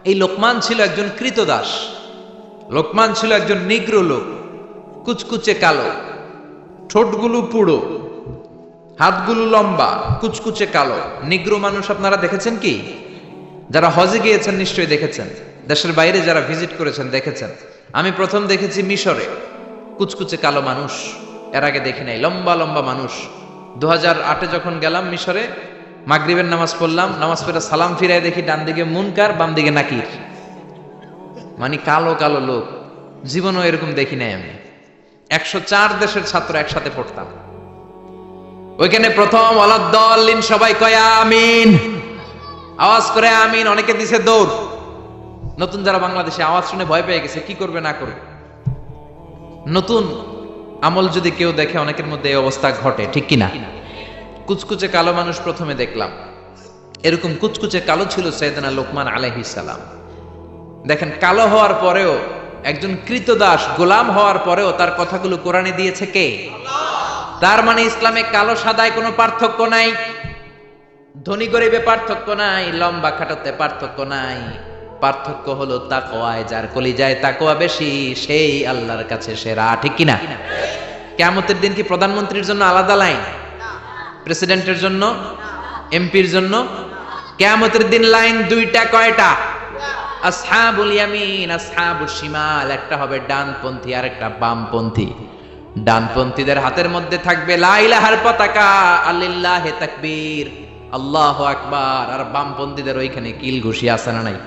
এই লোকমান ছিল একজন কৃতদাস। লোকমান ছিল একজন নিগ্র লোক, কুচকুচে কালো, ঠোঁটগুলো পুরো, হাতগুলো লম্বা, কুচকুচে কালো। নিগ্র মানুষ আপনারা দেখেছেন কি? যারা হজে গিয়েছেন নিশ্চয়ই দেখেছেন, দেশের বাইরে যারা ভিজিট করেছেন দেখেছেন। আমি প্রথম দেখেছি মিশরে কুচকুচে কালো মানুষ, এর আগে দেখি নাই। লম্বা লম্বা মানুষ। 2008-এ যখন গেলাম মিশরে, মাগরিবের নামাজ পড়লাম, নামাজ পড়ে সালাম ফিরাই দেখি ডান দিকে মুনকার, বাম দিকে নাকির, মানে কালো কালো লোক। জীবনও এরকম দেখি নাই আমি। 104 দেশের ছাত্র একসাথে পড়তাম ওইখানে। প্রথম ওয়ালাদ-দাল্লিন সবাই কয় আমিন, আওয়াজ করে আমিন। অনেকে দিছে দৌড়। নতুন যারা বাংলাদেশে আওয়াজ শুনে ভয় পেয়ে গেছে, কি করবে না করবে। নতুন আমল যদি কেউ দেখে অনেকের মধ্যে এই অবস্থা ঘটে, ঠিক কিনা? কুচকুচে কালো মানুষ প্রথমে দেখলাম। এরকম কুচকুচে কালো ছিল সাইয়েদনা লোকমান আলাইহিস সালাম। দেখেন, কালো হওয়ার পরেও, একজন কৃতদাস গোলাম হওয়ার পরেও তার কথাগুলো কোরআনে দিয়েছে কে? তার মানে ইসলামে কালো সাদায় কোনো পার্থক্য নাই, ধনী গরিবে পার্থক্য নাই, লম্বা খাটোতে পার্থক্য নাই। পার্থক্য হলো তাকওয়ায়। যার কলিজায় তাকওয়া বেশি সেই আল্লাহর কাছে সেরা, ঠিক কিনা? কিয়ামতের দিন কি প্রধানমন্ত্রীর জন্য আলাদা লাইন, প্রেসিডেন্টের জন্য, এমপির জন্য? কিয়ামতের দিন লাইন দুইটা। কয়টা? আসহাবুল ইয়ামিন, আসহাবুশ শিমাল। একটা হবে ডানপন্থী আর একটা বামপন্থী। ডানপন্থীদের হাতের মধ্যে থাকবে লা ইলাহার পতাকা, আলিল্লাহি তাকবীর, আল্লাহু আকবার। আর বামপন্থীদের ওইখানে কিল ঘুষি আছে না নাই?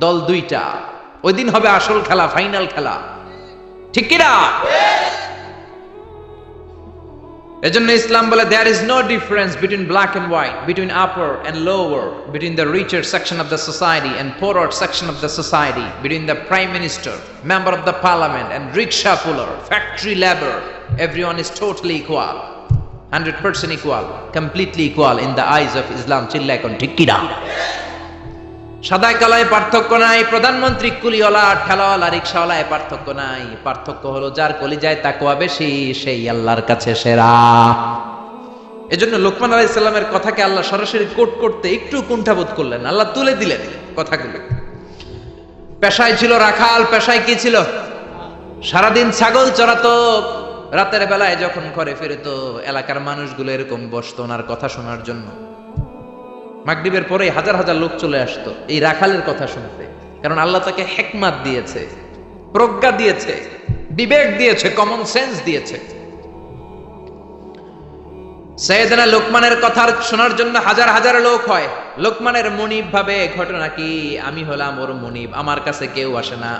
দল দুইটা। ওই দিন হবে আসল খেলা, ফাইনাল খেলা, ঠিক কিনা? এজন্য ইসলাম বলে there is no difference between black and white, between upper and lower, between the richer section of the society and poorer section of the society, between the prime minister, member of the parliament and rickshaw puller, factory labor. Everyone is totally equal, 100% equal, completely equal in the eyes of Islam. চিল্লায় কোন ঠিক কিনা? সাদায় কালায় পার্থক্য নাই। প্রধানমন্ত্রী কুলিওয়ালা, ঠেলাওয়ালা, রিকশাওয়ালায় পার্থক্য নাই। পার্থক্য হলো যার কলিজায় তাকওয়া বেশি সেই আল্লাহর কাছে সেরা। এজন্য লোকমান আলাইহিস সালামের কথাকে আল্লাহ সরাসরি কোট করতে একটু কুণ্ঠাবোধ করলেন, আল্লাহ তুলে দিলেন কথাগুলো। পেশায় ছিল রাখাল। পেশায় কি ছিল? সারাদিন ছাগল চড়াতো। রাতের বেলায় যখন ঘরে ফিরতো, এলাকার মানুষগুলো এরকম বসতো ওনার কথা শোনার জন্য। মাগরিবের পরে হাজার হাজার লোক চলে আসতো এই রাখালের কথা শুনতে, কারণ আল্লাহ তাকে হিকমত দিয়েছে, প্রজ্ঞা দিয়েছে, বিবেক দিয়েছে, কমন সেন্স দিয়েছে। সাইয়েদনা লোকমানের কথা শোনার জন্য হাজার হাজার লোক হয়। লোকমানের মুনিব ভাবে, ঘটনা কি, আমি হলাম ওর মুনিব, আমার কাছে কেউ আসে না।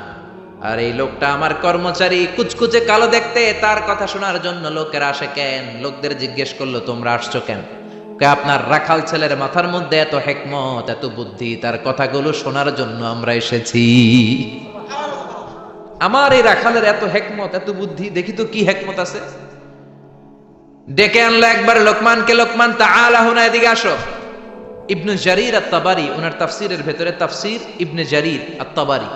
আর এই লোকটা আমার কর্মচারী, কুচকুচে কালো দেখতে, তার কথা শোনার জন্য লোকেরা আসে কেন? লোকদের জিজ্ঞেস করলো তোমরা আসছো কেন? আপনার রাখাল ছেলের মাথার মধ্যে এত হিকমত, এত বুদ্ধি, তার কথাগুলো শোনার জন্য আমরা এসেছি। আমার এই রাখালের এত হিকমত, এত বুদ্ধি, দেখি তো কি হিকমত আছে। ডেকে আনলো একবার লোকমানকে। লোকমান তাআলা হুনা, এদিকে আসো। ইবনে জারির আত-তাবারি ওনার তাফসীরের ভেতরে, তাফসীর ইবনে জারির আত-তাবারি,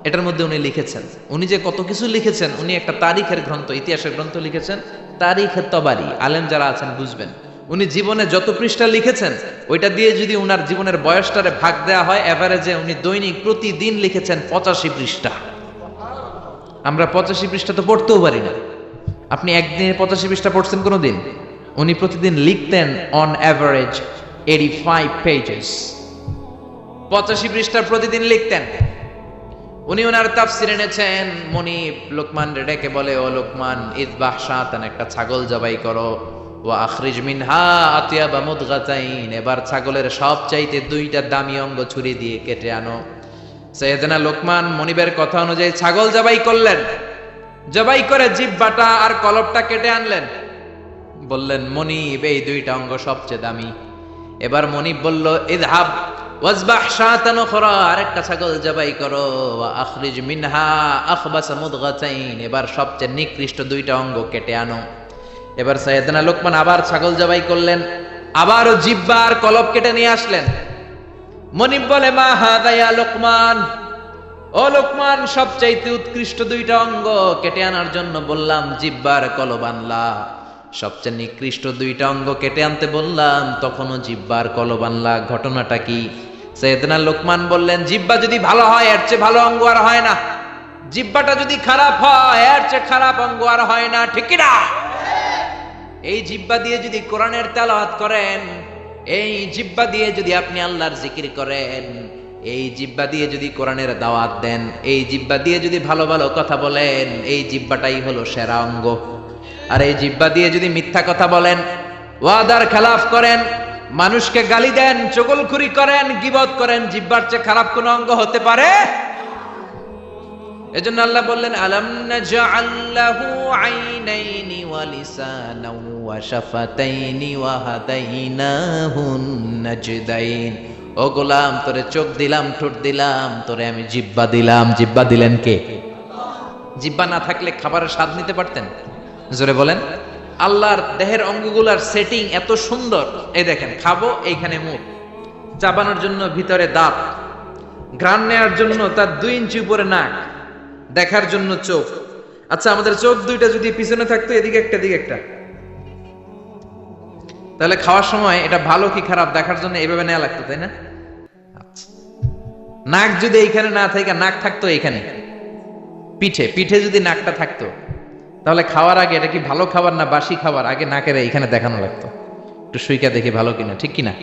এটার মধ্যে উনি লিখেছেন, উনি যে কত কিছু লিখেছেন। উনি একটা তারিখের গ্রন্থ, ইতিহাসের গ্রন্থ লিখেছেন, তারিখ আত-তাবারি। আলেম যারা আছেন বুঝবেন। উনি জীবনে যত পৃষ্ঠা লিখেছেন, ওইটা দিয়ে যদি উনার জীবনের বয়সটারে ভাগ দেওয়া হয়, এভারেজে উনি দৈনিক প্রতিদিন লিখেছেন 85 পৃষ্ঠা। আমরা 85 পৃষ্ঠা তো পড়তেও পারি না। আপনি একদিনে 85 পৃষ্ঠা পড়ছেন কোনোদিন? উনি প্রতিদিন লিখতেন অন অ্যাভারেজ 85 পেজেস। 85 পৃষ্ঠা প্রতিদিন লিখতেন। উনি ওনার তাফসীর এনেছেন। মুনিব লোকমান ডেকে বলে, ও লোকমান, ইযবাহ শাতান, একটা ছাগল জবাই করো। ওয়া আখরিজ মিনহা আতিয়াবা মুদগাতাইন, এবার ছাগলের সবচাইতে দুইটা দামি অঙ্গ ছুরি দিয়ে কেটে আনো। সাইয়েদনা লোকমান মুনিবের কথা অনুযায়ী ছাগল জবাই করলেন। জবাই করে জিহ্বাটা আর কলবটা কেটে আনলেন। বললেন, মুনিব, এই দুইটা অঙ্গ সবচেয়ে দামি। এবার মুনিব বলল, ইযহাব ওয়াজবাহ শাতান উখরা, আরেকটা ছাগল জবাই করো। ওয়া আখরিজ মিনহা আখবাস মুদগাতাইন, এবার সবচেয়ে নিকৃষ্ট দুইটা অঙ্গ কেটে আনো। এবার সাইয়েদনা লোকমান আবার ছাগল জবাই করলেন, আবারও জিহ্বা আর কলব কেটে নিয়ে আসলেন। মুনিব বলে, মা হাদা ইয়া লোকমান, ও লোকমান, সবচাইতে উৎকৃষ্ট দুইটা অঙ্গ কেটে আনার জন্য বললাম, জিহ্বা আর কলব আনলা। সবচেয়ে নিকৃষ্ট দুইটা অঙ্গ কেটে আনতে বললাম, তখনও জিহ্বা আর কলব আনলা। ঘটনাটা কি? সাইয়েদনা লোকমান বললেন, জিহ্বা যদি ভালো হয় এর চেয়ে ভালো অঙ্গ আর হয় না। জিহ্বাটা যদি খারাপ হয় এর চেয়ে খারাপ অঙ্গ আর হয় না, ঠিক কি না? এই জিহ্বা দিয়ে যদি কোরআনের তেলাওয়াত করেন, এই জিহ্বা দিয়ে যদি আপনি আল্লাহর জিকির করেন, এই জিহ্বা দিয়ে যদি কোরআনের দাওয়াত দেন, এই জিহ্বা দিয়ে যদি ভালো ভালো কথা বলেন, এই জিহ্বাটাই হলো সেরা অঙ্গ। আর এই জিহ্বা দিয়ে যদি মিথ্যা কথা বলেন, ওয়াদার খেলাফ করেন, মানুষকে গালি দেন, চগলখুরি করেন, গীবত করেন, জিহ্বার চেয়ে খারাপ কোন অঙ্গ হতে পারে? এজন্য আল্লাহ বললেন, আলাম নাজআল লাহু আইনাইনি ওয়া লিসানাও ওয়া শাফাতাইনি ওয়া হাদাইনাহুন নাজদাইন। ও গোলাম, তোরে চোখ দিলাম, ঠোঁট দিলাম, তোরে আমি জিহ্বা দিলাম। জিহ্বা দিলেন কে? জিহ্বা না থাকলে খাবারের স্বাদ নিতে পারতেন? জোরে বলেন। আল্লাহর দেহের অঙ্গগুলার সেটিং এত সুন্দর। এই দেখেন, খাবো এইখানে মুখ, চাবানোর জন্য ভিতরে দাঁত, ঘ্রাণ নেওয়ার জন্য তার 2 ইঞ্চি উপরে নাক, দেখার জন্য চোখ। আচ্ছা, আমাদের চোখ দুইটা যদি পিছনে থাকতো, এদিকে একটা এদিকে একটা, তাহলে খাওয়ার সময় এটা ভালো কি খারাপ দেখার জন্য এইভাবে নেওয়া লাগতো, তাই না? আচ্ছা, নাক যদি এইখানে না থাকে, নাক থাকতো এইখানে পিঠে, পিঠে যদি নাকটা থাকতো, তাহলে খাওয়ার আগে এটা কি ভালো খাবার না বাসি খাবার, আগে নাকের এইখানে দেখানো লাগতো, একটু সুইকা দেখি ভালো কিনা, ঠিক কিনা?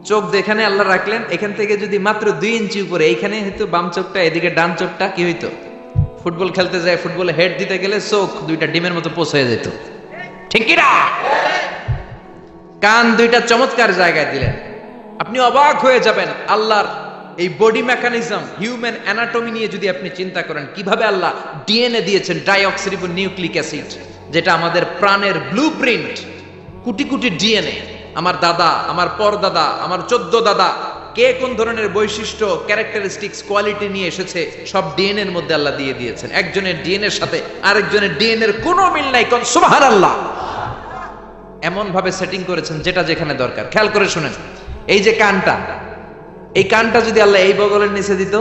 চোখ যেখানে আল্লাহ রাখলেন, এখান থেকে যদি মাত্র 2 ইঞ্চি উপরে, এইখানে হয়তো বাম চোখটা, এদিকে ডান চোখটা কি হইতো? ফুটবল খেলতে যায়, ফুটবলে হেড দিতে গেলে চোখ দুইটা ডিমের মতো পোষ হয়ে যেত, ঠিক কিনা? কান দুইটা চমৎকার জায়গায় দিলেন, আপনি অবাক হয়ে যাবেন। আল্লাহর এই বডি মেকানিজম, হিউম্যান অ্যানাটমি নিয়ে যদি আপনি চিন্তা করেন, কিভাবে আল্লাহ ডিএনএ দিয়েছেন, ডাইঅক্সিরিবো নিউক্লিক অ্যাসিড, যেটা আমাদের প্রাণের ব্লুপ্রিন্ট, কোটি কোটি ডিএনএ। আমার দাদা, আমার পরদাদা, আমার 14 দাদা, কে কোন ধরনের বৈশিষ্ট্য, ক্যারেক্টারিস্টিক্স, কোয়ালিটি নিয়ে এসেছে, সব ডিএনএ এর মধ্যে আল্লাহ দিয়ে দিয়েছেন। একজনের ডিএনএ এর সাথে আরেকজনের ডিএনএ এর কোনো মিল নাই, কোন সুবহানাল্লাহ। এমন ভাবে সেটিং করেছেন যেটা যেখানে দরকার। খেয়াল করে শুনেন, এই যে কানটা, এই কানটা যদি আল্লাহ এই বগলের নিচে দিত,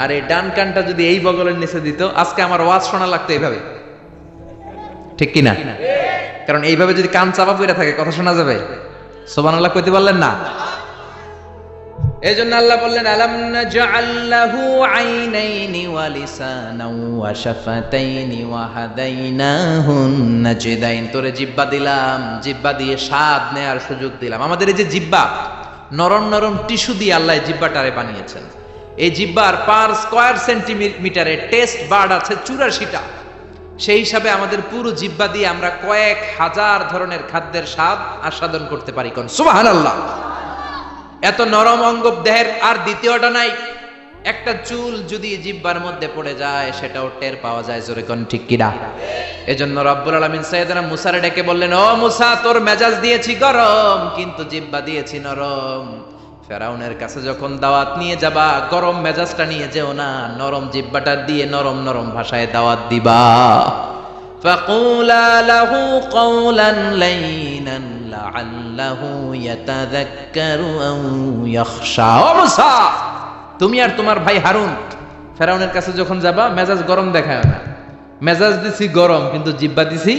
আর এই ডান কানটা যদি এই বগলের নিচে দিত, আজকে আমার ওয়াজ শোনা লাগতো এইভাবে, ঠিক কিনা? কারণ এইভাবে যদি কান চাপা পড়ে থাকে, কথা শোনা যাবে? সুবহানাল্লাহ কইতে পারলেন না? এজন্য আল্লাহ বললেন, আলাম নাজআল লাহু আইনাইনি ওয়া লিসানাও ওয়া শাফাতাইনি ওয়া হাদাইনাহুন নাজদাইন। তোরে জিহ্বা দিলাম, জিহ্বা দিয়ে স্বাদ নেয়ার সুযোগ দিলাম। আমাদের এই যে জিহ্বা, নরম নরম টিস্যু দিয়ে আল্লাহ জিহ্বাটারে বানিয়েছেন। এই জিহ্বার পার স্কয়ার সেন্টিমিটারে টেস্ট বার্ড আছে 84টা। সেই হিসাবে আমাদের পুরো জিহ্বা দিয়ে আমরা কয়েক হাজার ধরনের খাদ্যের স্বাদ আস্বাদন করতে পারি, কোন সুবহানাল্লাহ। এত নরম অঙ্গ দেহের আর দ্বিতীয়টা নাই। একটা চুল যদি জিহ্বার মধ্যে পড়ে যায়, সেটাও টের পাওয়া যায়, জোরে কোন ঠিক কিনা? এজন্য রব্বুল আলামিন সাইয়েদনা মুসারে ডেকে বললেন, ও মুসা, তোর মেজাজ দিয়েছি গরম, কিন্তু জিহ্বা দিয়েছি নরম। ফেরাউনের কাছে যখন দাওয়াত নিয়ে যাবা, গরম মেজাজটা নিয়ে যেও না, নরম জিহ্বাটা দিয়ে নরম নরম ভাষায় দাওয়াত দিবা। ফাকুলা লাহু কাওলান লাইনান লাআল্লাহু ইয়াতাযাক্কারু আও ইয়াখশা। ও মুসা, তুমি আর তোমার ভাই হারুন ফেরাউনের কাছে যখন যাবা, মেজাজ গরম দেখায় না, মেজাজ দিছি গরম, কিন্তু জিহ্বা দিছি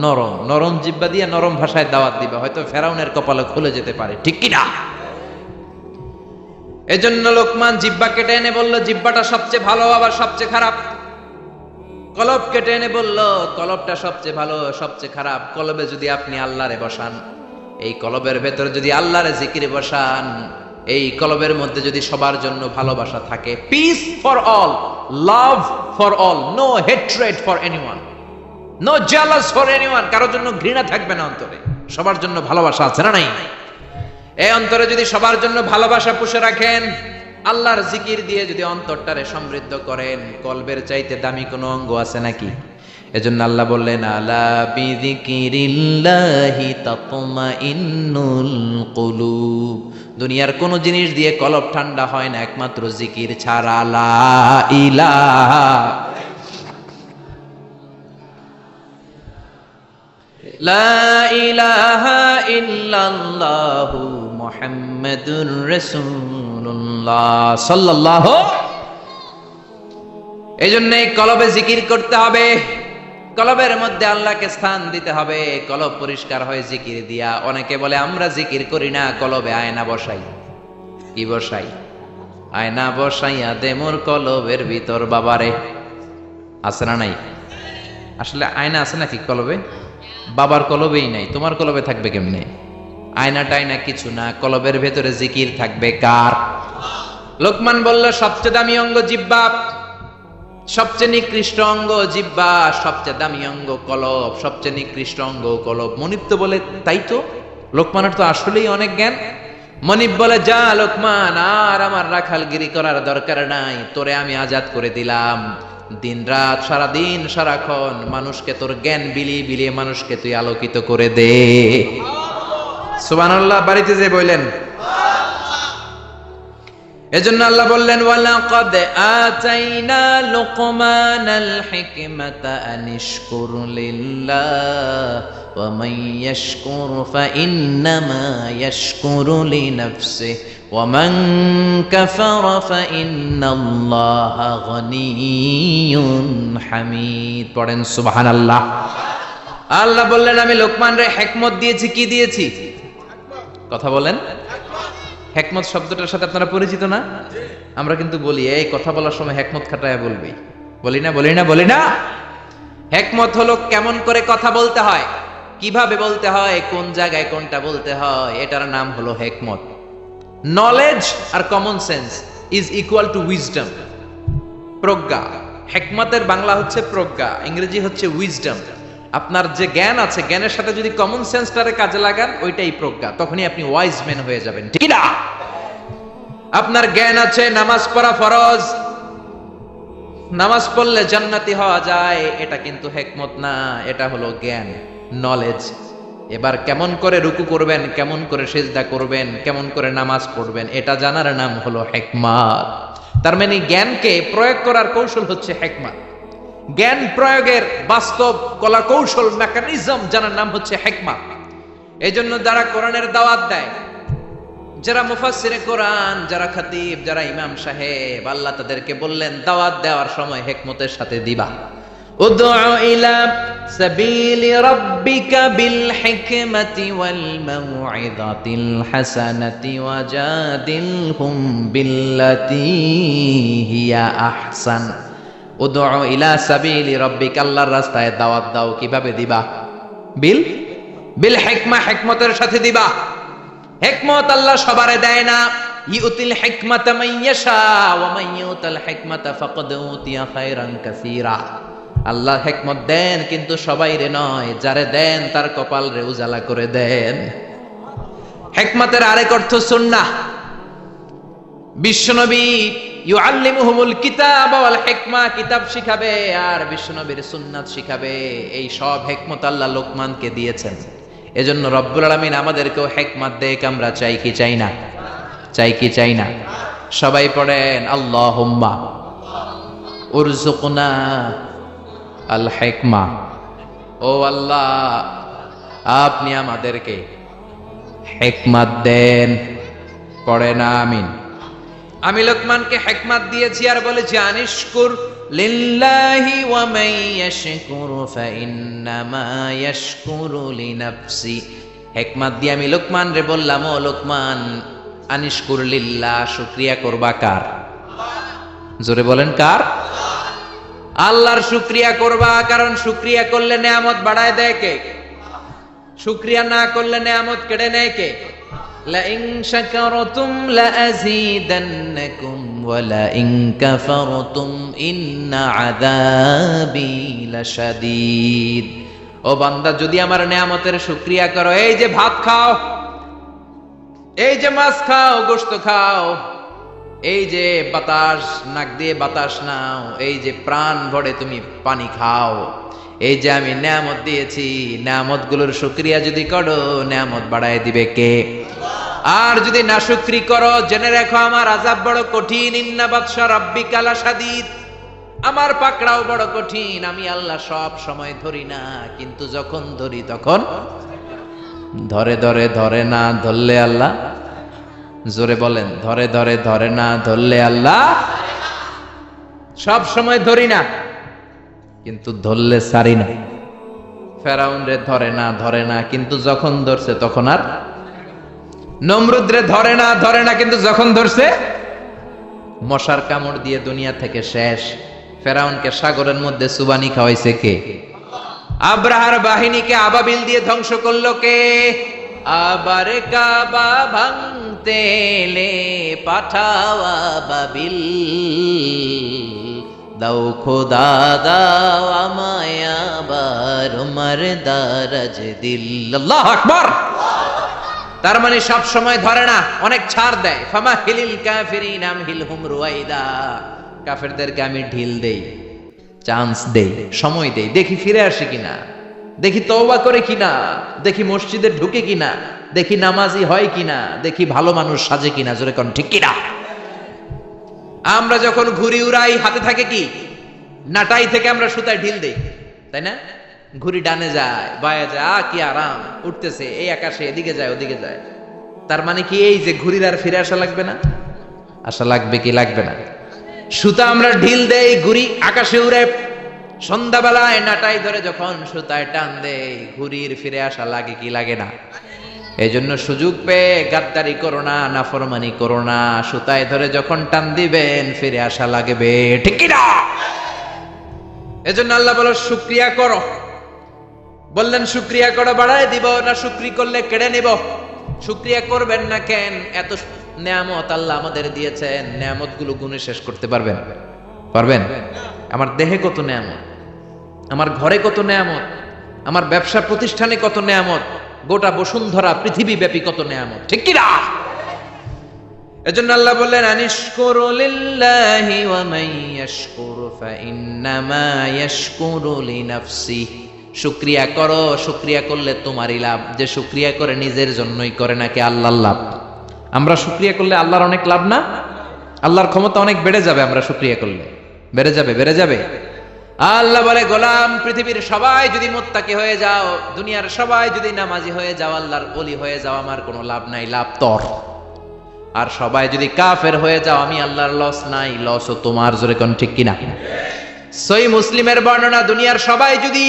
নরম। নরম জিহ্বা দিয়ে নরম ভাষায় দাওয়াত দিবা, হয়তো ফেরাউনের কপালে খুলে যেতে পারে, ঠিক কিনা? এজন্য লোকমান জিহ্বা কেটে এনে বলল, জিহ্বাটা সবচেয়ে ভালো আবার সবচেয়ে খারাপ। কলব কেটে এনে বলল, কলবটা সবচেয়ে ভালো সবচেয়ে খারাপ। কলবে যদি আপনি আল্লাহরে বসান, এই কলবের ভেতরে যদি আল্লাহরে জিকিরে বসান, এই কলবের মধ্যে যদি সবার জন্য ভালোবাসা থাকে, peace for all, love for all, no hatred for anyone, no jealous for anyone, কারোর জন্য ঘৃণা থাকবে না অন্তরে, সবার জন্য ভালোবাসা আছে না নাই? এই অন্তরে যদি সবার জন্য ভালোবাসা পুষে রাখেন, আল্লাহর জিকির দিয়ে যদি অন্তরটারে সমৃদ্ধ করেন, কলবের চাইতে দামি কোনো অঙ্গ আছে নাকি? এজন্য আল্লাহ বললেন, আলা বিযিকিরিল্লাহি তাতমাইন্নুল কুলুব। দুনিয়ার কোন জিনিস দিয়ে কলব ঠান্ডা হয় না, একমাত্র জিকির ছাড়া। লা ইলাহা লা ইলাহা ইল্লাল্লাহু মুহাম্মাদুর রাসূলুল্লাহ সাল্লাল্লাহু। এইজন্য এই কলবে জিকির করতে হবে, কলবের মধ্যে আল্লাহকে স্থান দিতে হবে। কলব পরিষ্কার হয় জিকির দিয়া। অনেকে বলে আমরা জিকির করি না, কলবে আয়না বসাই। কি বসাই? আয়না বসাইয়া দে মোর কলবের ভিতর বাবারে। আছে না নাই? আসলে আয়না আছে নাকি কলবে? বাবার কলবেই নাই, তোমার কলবে থাকবে কেমনে? আয়না টায়না কিছু না, কলবের ভেতরে জিকির থাকবে কার? লোকমান বলল সবচেয়ে দামি অঙ্গ জিহ্বা, সবচেয়ে নিকৃষ্ট অঙ্গ জিহ্বা, সবচেয়ে দামি অঙ্গ কলব, সবচেয়ে নিকৃষ্ট অঙ্গ কলব। মনিব তো বলে তাই তো, লোকমানের তো আসলেই অনেক জ্ঞান। মনিব বলে যা লোকমান, আর আমার রাখালগিরি করার দরকার নাই, তোরে আমি আজাদ করে দিলাম। দিন রাত সারাদিন সারাক্ষণ মানুষকে তোর জ্ঞান বিলিয়ে বিলিয়ে মানুষকে তুই আলোকিত করে দে। সুবহানাল্লাহ। বাড়িতে যে বললেন, এজন্য আল্লাহ বললেন ওয়ালাকাদ আতাইনা লুকমানাল হিকমাতা আনিশকুর লিল্লাহ ওয়া মান ইয়াশকুর ফাইন্নামা ইয়াশকুরু লিনাফসিহি ওয়া মান কাফারা ফাইন্নাল্লাহা গনিয়্যুন হামিদ। পড়েন সুবহানাল্লাহ। আল্লাহ বললেন আমি লোকমানরে হিকমত দিয়েছি। কি দিয়েছি? কথা বলেন। হেকমত শব্দটার সাথে আপনারা পরিচিত না? আমরা কিন্তু বলি এই কথা বলার সময় হেকমত খাটায় বলবি, বলি না। হেকমত হলো কেমন করে কথা বলতে হয়, কিভাবে বলতে হয়, কোন জায়গায় কোনটা বলতে হয়, এটার নাম হলো হেকমত। নলেজ আর common sense is equal to wisdom, প্রজ্ঞা। হেকমতের বাংলা হচ্ছে প্রজ্ঞা, ইংরেজি হচ্ছে উইজডম। আপনার যে জ্ঞান আছে, জ্ঞানের সাথে যদি কমন সেন্সটারে কাজে লাগান, ওইটাই প্রজ্ঞা, তখনই আপনি ওয়াইজ ম্যান হয়ে যাবেন, ঠিক না? আপনার জ্ঞান আছে নামাজ পড়া ফরজ, নামাজ পড়লে জান্নাতি হওয়া যায়, এটা কিন্তু হেকমত না, এটা হলো জ্ঞান, নলেজ। এবার কেমন করে রুকু করবেন, কেমন করে সিজদা করবেন, কেমন করে নামাজ পড়বেন, এটা জানার নাম হলো হিকমত। তার মানে জ্ঞানকে প্রয়োগ করার কৌশল হচ্ছে হিকমত। জ্ঞান প্রয়োগের বাস্তব কলা কৌশল মেকানিজম জানার নাম হচ্ছে হিকমত। এই জন্য যারা কোরআনের দাওয়াত দেয়, যারা মুফাসসিরে কোরআন, যারা খতিব, যারা ইমাম সাহেব, আল্লাহ তাদেরকে বললেন দাওয়াত দেওয়ার সময় হিকমতের সাথে দিবা। উদউ ইলা সাবিলি রাব্বিকা বিল হিকমাতি ওয়াল মাউইযাতিল হাসানাতি ওয়াজাদিলহুম বিল্লাতী হিয়া আহসান। উদউ ইলা সাবিলি রাব্বিক, আল্লাহর রাস্তায় দাওয়াত দাও। কিভাবে দিবা? বিল হিকমা, হিকমতের সাথে দিবা। হিকমত আল্লাহ সবারে দেয় না। ইউতিল হিকমাতা মান ইয়াশা ওয়া মান ইউতাল হিকমাতা ফাকাদ উতিয়া খায়রান কাসীরা। আল্লাহ হিকমত দেন কিন্তু সবাইরে নয়, যারে দেন তার কপাল রে উজালা করে দেন। হিকমতের আরেক অর্থ সুন্নাহ। বিশ্বনবী ইউআল্লিমুহুমুল কিতাব ওয়াল হিকমা, কিতাব শিখাবে আর বিশ্বনবীর সুন্নাত শিখাবে। এই সব হিকমত আল্লাহ লোকমানকে দিয়েছেন। এজন্য রব্বুল আলামিন আমাদেরকেও হিকমত দেখ, আমরা চাই কি চাই না? চাই কি চাই না? সবাই পড়েন আল্লাহুম্মা উরযুকনা আল হিকমা। ও আল্লাহ, আপনি আমাদেরকে হিকমত দেন। পড়েন আমিন। আমি লোকমানকে হিকমত দিয়েছি আর বলেছি আনিশকুর লিল্লাহি ওয়া মান ইয়াশকুরু ফাইন্নামা ইয়াশকুরু লিনাফসি। হিকমত দিয়ে আমি লোকমান রে বললাম, ও লোকমান, আনিশকুর লিল্লাহ, শুকরিয়া করবা কার? জোরে বলেন কার? আল্লাহর শুকরিয়া করবা, কারণ শুকরিয়া করলে নেয়ামত বাড়ায় দেয় কে? শুকরিয়া না করলে নেয়ামত কেড়ে নেয় কে? লাইন শাকারতুম লাযীদান্নাকুম ওয়া লাইন কাফারতুম ইন্না আযাবি লাশাদীদ। ও বান্দা, যদি আমার নেয়ামতের শুকরিয়া করো, এই যে ভাত খাও, এই যে মাছ খাও, গোশত খাও, এই যে বাতাস নাক দিয়ে বাতাস নাও, এই যে প্রাণ ভরে তুমি পানি খাও, এই যে আমি নেয়ামত দিয়েছি, নেয়ামতগুলোর শুকরিয়া যদি করো, নেয়ামত বাড়ায় দিবে কে? আর যদি নাশুকরি করো, জেনে রাখো আমার আযাব বড় কঠিন। ইন্না বাতশা রাব্বিকা লাশাদীদ, আমার পাকড়াও বড় কঠিন। আমি আল্লাহ সব সময় ধরি না, কিন্তু যখন ধরি তখন ধরে ধরে ধরে না ধরলে আল্লাহ। জোরে বলেন, ধরে ধরে ধরে না ধরলে আল্লাহ। সব সময় ধরি না, কিন্তু ধরলে সারি না। ফেরাউন রে ধরে না, কিন্তু যখন ধরছে তখন আর নমরুদরে ধরে না, কিন্তু যখন ধরছে মশার কামড় দিয়ে দুনিয়া থেকে শেষ। ফেরাউনকে সাগরের মধ্যে সুবানি খাওয়াইছে কে? আব্রাহার বাহিনীকে আবাবিল দিয়ে ধ্বংস করলো কে? আবার কাবা ভাঙতে এলে পাঠাও আবাবিল, দাও খোদা দাও আমায় আবার মারদারাজ দিল। আল্লাহু আকবার। তার মানে সব সময় ধরে না, অনেক ছাড় দেয়। ফামাহিলিল কাফিরিন আমহিলহুম রুয়াইদা, কাফেরদেরকে আমি ঢিল দেই, চান্স দেই, সময় দেই, দেখি ফিরে আসে কিনা, দেখি তওবা করে কিনা, দেখি মসজিদে ঢুকে কিনা, দেখি নামাজি হয় কিনা, দেখি ভালো মানুষ সাজে কিনা। জোরে কোন ঠিক কিনা? আমরা যখন ঘুড়ি উড়াই হাতে থাকে কি? নাটাই থেকে আমরা সুতায় ঢিল দেই, তাই না? ঘুড়ি ডানে যায়, বায়ে যায়, কি আরাম, উঠতেছে এই আকাশে, এদিকে যায় ওদিকে যায়। তার মানে কি এই যে ঘুড়ির আর ফিরে আসা লাগবে না? আসা লাগবে কি লাগবে না? সুতা আমরা ঢিল দেই, ঘুড়ি আকাশে উড়ে। সন্ধ্যাবেলায় নাটাই ধরে যখন সুতায় টান দেই, ঘুড়ির ফিরে আসা লাগে কি লাগে না? এই জন্য সুযোগ পেয়ে গাদ্দারি করো না, নাফরমানি করো না। সুতায় ধরে যখন টান দিবেন ফিরে আসা লাগবে, ঠিক কি না? এজন্য আল্লাহ বলো শুকরিয়া করো। বললেন শুকরিয়া করো, বাড়ায় দিব না, শুকরি করলে কেড়ে নিব। শুকরিয়া করবেন না কেন? এত নেয়ামত আল্লাহ আমাদের দিয়েছেন, নেয়ামত গুলো গুণে শেষ করতে পারবেন? পারবেন? আমার দেহে কত নেয়ামত, আমার ঘরে কত নেয়ামত, আমার ব্যবসা প্রতিষ্ঠানে কত নেয়ামত, গোটা বসুন্ধরা পৃথিবী ব্যাপী কত নেয়ামত, ঠিক কি না? এজন্য আল্লাহ বললেন আনিশকুরু লিল্লাহি ওয়া মান ইয়াশকুরু ফাইন্নামা ইয়াশকুরু লিনাফসিহি। শুকরিয়া করো, শুকরিয়া করলে তোমারই লাভ। যে শুকরিয়া করে নিজের জন্যই করে নাকি আল্লাহর লাভ? আমরা শুকরিয়া করলে আল্লাহর অনেক লাভ না? আল্লাহর ক্ষমতা অনেক বেড়ে যাবে আমরা শুকরিয়া করলে, বেড়ে যাবে, বেড়ে যাবে। আল্লাহ বলে গোলাম, পৃথিবীর সবাই যদি মুত্তাকি হয়ে যাও, দুনিয়ার সবাই যদি নামাজি হয়ে যাও, আল্লাহর ওলি হয়ে যাও, আমার কোনো লাভ নাই, লাভ তোর। আর সবাই যদি কাফের হয়ে যাও, আমি আল্লাহর লস নাই, লসও তোমার। জোরে কোন ঠিক কিনা? সহিহ মুসলিমের বর্ণনা, দুনিয়ার সবাই যদি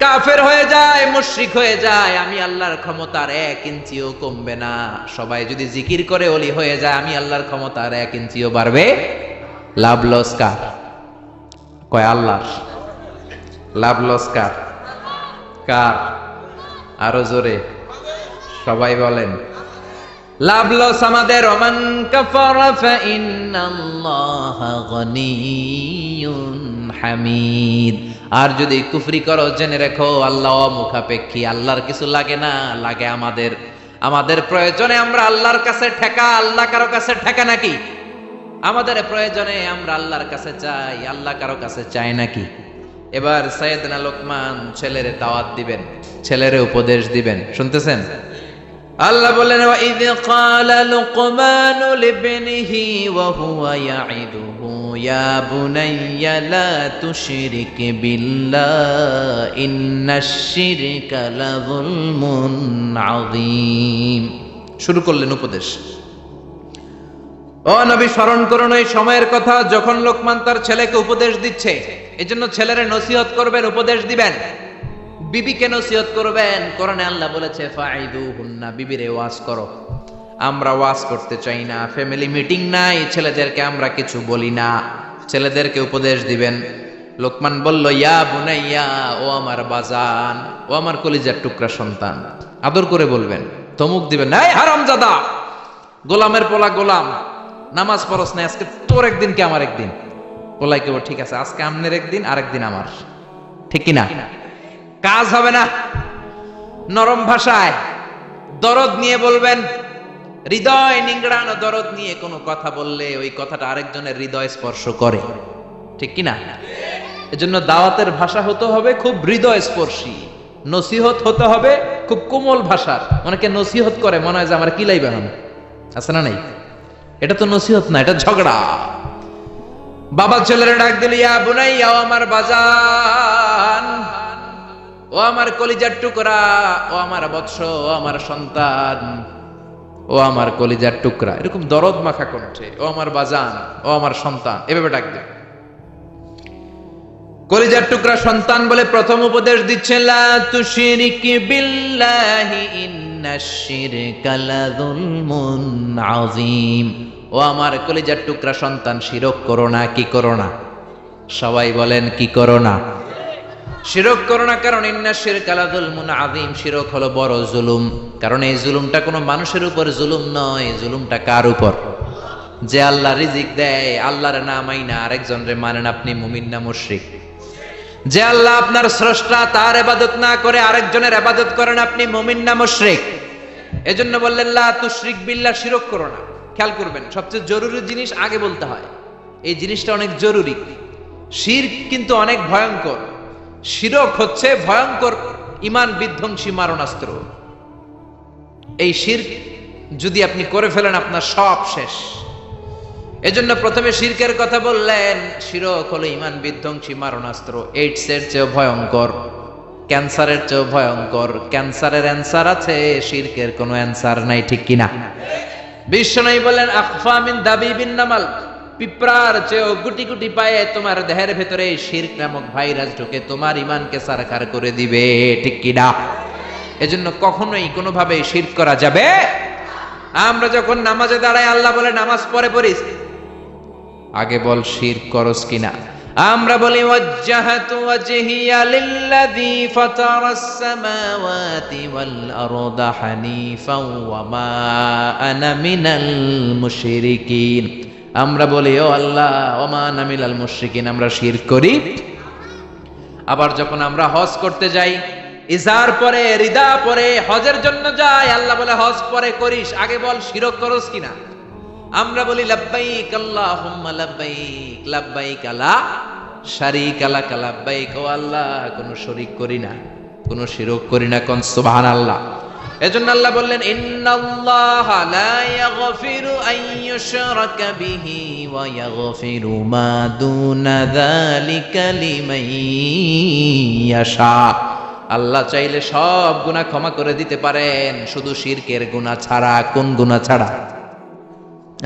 কাফের হয়ে যায়, মুশরিক হয়ে যায়, আমি আল্লাহর ক্ষমতার 1 ইঞ্চিও কমবে না। সবাই যদি জিকির করে ওলি হয়ে যায়, আমি আল্লাহর ক্ষমতার 1 ইঞ্চিও বাড়বে। লাভ লস কার? কয় আল্লাহর। লাভ লস কার? কার? আরো জোরে সবাই বলেন। লাভ লস আমাদের। ওমান কাফারা ফাইন্নাল্লাহা গনিয়্যুন হামিদ। আর যদি কুফরি করো, জেনে রেখো আল্লাহ মুখাপেক্ষী, আল্লাহর কিছু লাগে না, লাগে আমাদের। আমাদের প্রয়োজনে আমরা আল্লাহর কাছে ঠেকা, আল্লাহ কারো কাছে ঠেকা নাকি? আমাদের প্রয়োজনে আমরা আল্লাহর কাছে চাই, আল্লাহ কারো কাছে চায় নাকি? এবার সাইয়েদনা লোকমান ছেলেরে দাওয়াত দিবেন, ছেলেরে উপদেশ দিবেন, শুনতেছেন? আল্লাহ বলেন ওয়াইদ ক্বালা লুকমানু লিবনিহি ওয়া হুয়া ইয়াইদুহু ইয়া বুনাইয়া লা তুশরিক বিল্লাহ ইন্নাশ শিরকা লাযুলমুন আযীম। শুরু করলেন উপদেশ। ও নবী, স্মরণ করুন ওই সময়ের কথা যখন লোকমান তার ছেলেকে উপদেশ দিচ্ছে। এজন্য ছেলেরে নসিহত করবেন, উপদেশ দিবেন। বিবিকে নসিহত করবেন। কোরআনে আল্লাহ বলেছে ফাইদুহুন্না, বিবিরে ওয়াজ করো। আমরা ওয়াজ করতে চাই না, ফ্যামিলি মিটিং নাই, ছেলেদেরকে আমরা কিছু বলি না, ছেলেদেরকে উপদেশ দিবেন। লোকমান বলল ইয়া বুনাইয়া, ও আমার বাজান, ও আমার কলিজার টুকরা সন্তান। আদর করে বলবেন, ধমক দিবেন না, এই হারামজাদা, গোলামের পোলা গোলাম, নামাজ পড়স না, আজকে তোর একদিন কি আমার একদিন। পোলাই কেবল ঠিক আছে, আজকে আমনের একদিন, আরেকদিন আমার, ঠিক কিনা? কাজ হবে না। নরম ভাষায় দরদ নিয়ে বলবেন। হৃদয় নিংড়ানো দরদ নিয়ে কোনো কথা বললে ওই কথাটা আরেকজনের হৃদয় স্পর্শ করে, ঠিক কিনা? এজন্য দাওয়াতের ভাষা হতে হবে খুব হৃদয় স্পর্শী, নসিহত হতে হবে খুব কোমল ভাষার। অনেকে নসিহত করে মনে হয় যে আমার কিলাই বানানো আছে না, নাই? এটা তো নসিহত না, এটা ঝগড়া। বাবা ছেলেরা ডাক দিল ইয়া বুনাইয়া, ও আমার বাজান, ও আমার কলিজার টুকরা, ও আমার বৎস, ও আমার সন্তান, ও আমার কলিজার টুকরা, এরকম দরদ মাখা কণ্ঠে, ও আমার বাজান, ও আমার সন্তান, এভাবে ডাক দেয়। কলিজার টুকরা সন্তান বলে প্রথম উপদেশ দিচ্ছেন লা তুশরিক বিল্লাহি ইন্নাশ শিরকা লাযুলমুন আযীম। ও আমার কলিজার টুকরা সন্তান, শিরক করো না। কি করো না? সবাই বলেন, কি করো না? শিরক করো না, কারণ ইন্নাশ শিরকা লাযুলমুন আযীম, শিরক হলো বড় জুলুম। কারণ এই জুলুমটা কোনো মানুষের উপর জুলুম নয়, জুলুমটা কার উপর? যে আল্লাহ রিজিক দেয়, আল্লাহর না মাইনা আরেকজনরে মানেন, আপনি মুমিন না মুশরিক? যে আল্লাহ আপনার স্রষ্টা, তার ইবাদত না করে আরেকজনের ইবাদত করেন, আপনি মুমিন না মুশরিক? এজন্য বললেন লা তুশরিক বিল্লাহ, শিরক করো না। খেয়াল করবেন, সবচেয়ে জরুরি জিনিস আগে বলতে হয়। এই জিনিসটা অনেক জরুরি। শিরক কিন্তু অনেক ভয়ঙ্কর। শিরক হচ্ছে ভয়ঙ্কর ঈমান বিধ্বংসী মারণাস্ত্র। এই শিরক যদি আপনি করে ফেলেন, আপনার সব শেষ। এজন্য প্রথমে শিরকের কথা বললেন। শিরক হলো ঈমান বিধ্বংসী মারণাস্ত্র। এইডসের চেয়ে ভয়ঙ্কর, ক্যান্সারের চেয়ে ভয়ঙ্কর। ক্যান্সারের অ্যান্সার আছে, শিরকের কোনো অ্যান্সার নাই, ঠিক কিনা? বিশ্বনবী বলেন আখফা মিন দাবিবিন নামাল, পিঁপড়ার চেয়েও গুটি গুটি পায়ে তোমার দেহের ভেতরে শিরক নামক ভাইরাস ঢুকে তোমার ঈমানকে সারখার করে দিবে, ঠিক কিনা? এজন্য কখনোই কোনোভাবে শিরক করা যাবে। আমরা যখন নামাজে দাঁড়াই, আল্লাহ বলে নামাজ পড়ে পড়িস, আগে বল শিরক করস কিনা। আমরা বলি ওয়াজ্জাহাতু ওয়াজহিয়া লিল্লাযী ফাতারাস সামাওয়াতি ওয়াল আরদা হানিফাও ওয়া মা আনা মিনাল মুশরিকিন। আমরা বলি ও আল্লাহ, ওয়া মা আনা মিনাল মুশরিকিন, আমরা শিরক করি। আবার যখন আমরা হজ করতে যাই, ইজার পরে রিদা পরে হজের জন্য যাই, আল্লাহ বলে হজ পরে করিস, আগে বল শিরক করস কিনা। আমরা বলি লাব্বাইক আল্লাহুম্মা লাব্বাইক, লাব্বাইক লা শারীকা লাক লাব্বাইক, ও আল্লাহ কোনো শরীক করি না, কোনো শিরক করি না, কোন সুবহানাল্লাহ। এজন্য আল্লাহ বললেন ইন্নাল্লাহা লা ইয়াগফিরু আন ইউশরাকা বিহি ওয়া ইয়াগফিরু মা দুনা যালিকা লিমান ইয়াশা। আল্লাহ চাইলে সব গুনাহ ক্ষমা করে দিতে পারেন, শুধু শিরকের গুনাহ ছাড়া। কোন গুনাহ ছাড়া?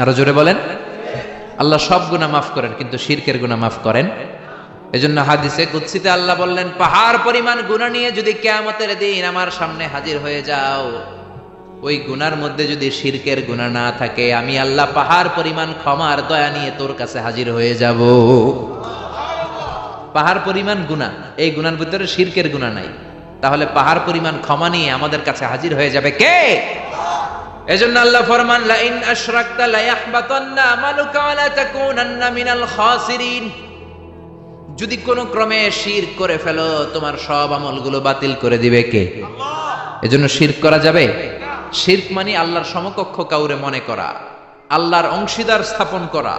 আরো জোরে বলেন। আল্লাহ সব গুনাহ মাফ করেন, কিন্তু শিরকের গুনাহ মাফ করেন। এজন্য হাদিসে কুদসিতে আল্লাহ বললেন, পাহাড় পরিমাণ গুনাহ নিয়ে যদি কিয়ামতের দিন আমার সামনে হাজির হয়ে যাও, ওই গুনার মধ্যে যদি শিরকের গুনাহ না থাকে, আমি আল্লাহ পাহাড় পরিমাণ ক্ষমার দয়া নিয়ে তোর কাছে হাজির হয়ে যাব। পাহাড় পরিমাণ গুনাহ, এই গুনার ভিতরে শিরকের গুনাহ নাই, তাহলে পাহাড় পরিমাণ ক্ষমা নিয়ে আমাদের কাছে হাজির হয়ে যাবে কে? এজন্য আল্লাহ ফরমান লা ইন আশরাকতা লা ইয়াহবাতান্না আমালুকা ওয়া লা তাকুনান্না মিনাল খাসিরিন। যদি কোন ক্রমে শিরক করে ফেলো, তোমার সব আমলগুলো বাতিল করে দিবে কে? আল্লাহ। এজন্য শিরক করা যাবে? শিরক মানে আল্লাহর সমকক্ষ কাউরে মনে করা, আল্লাহর অংশীদার স্থাপন করা,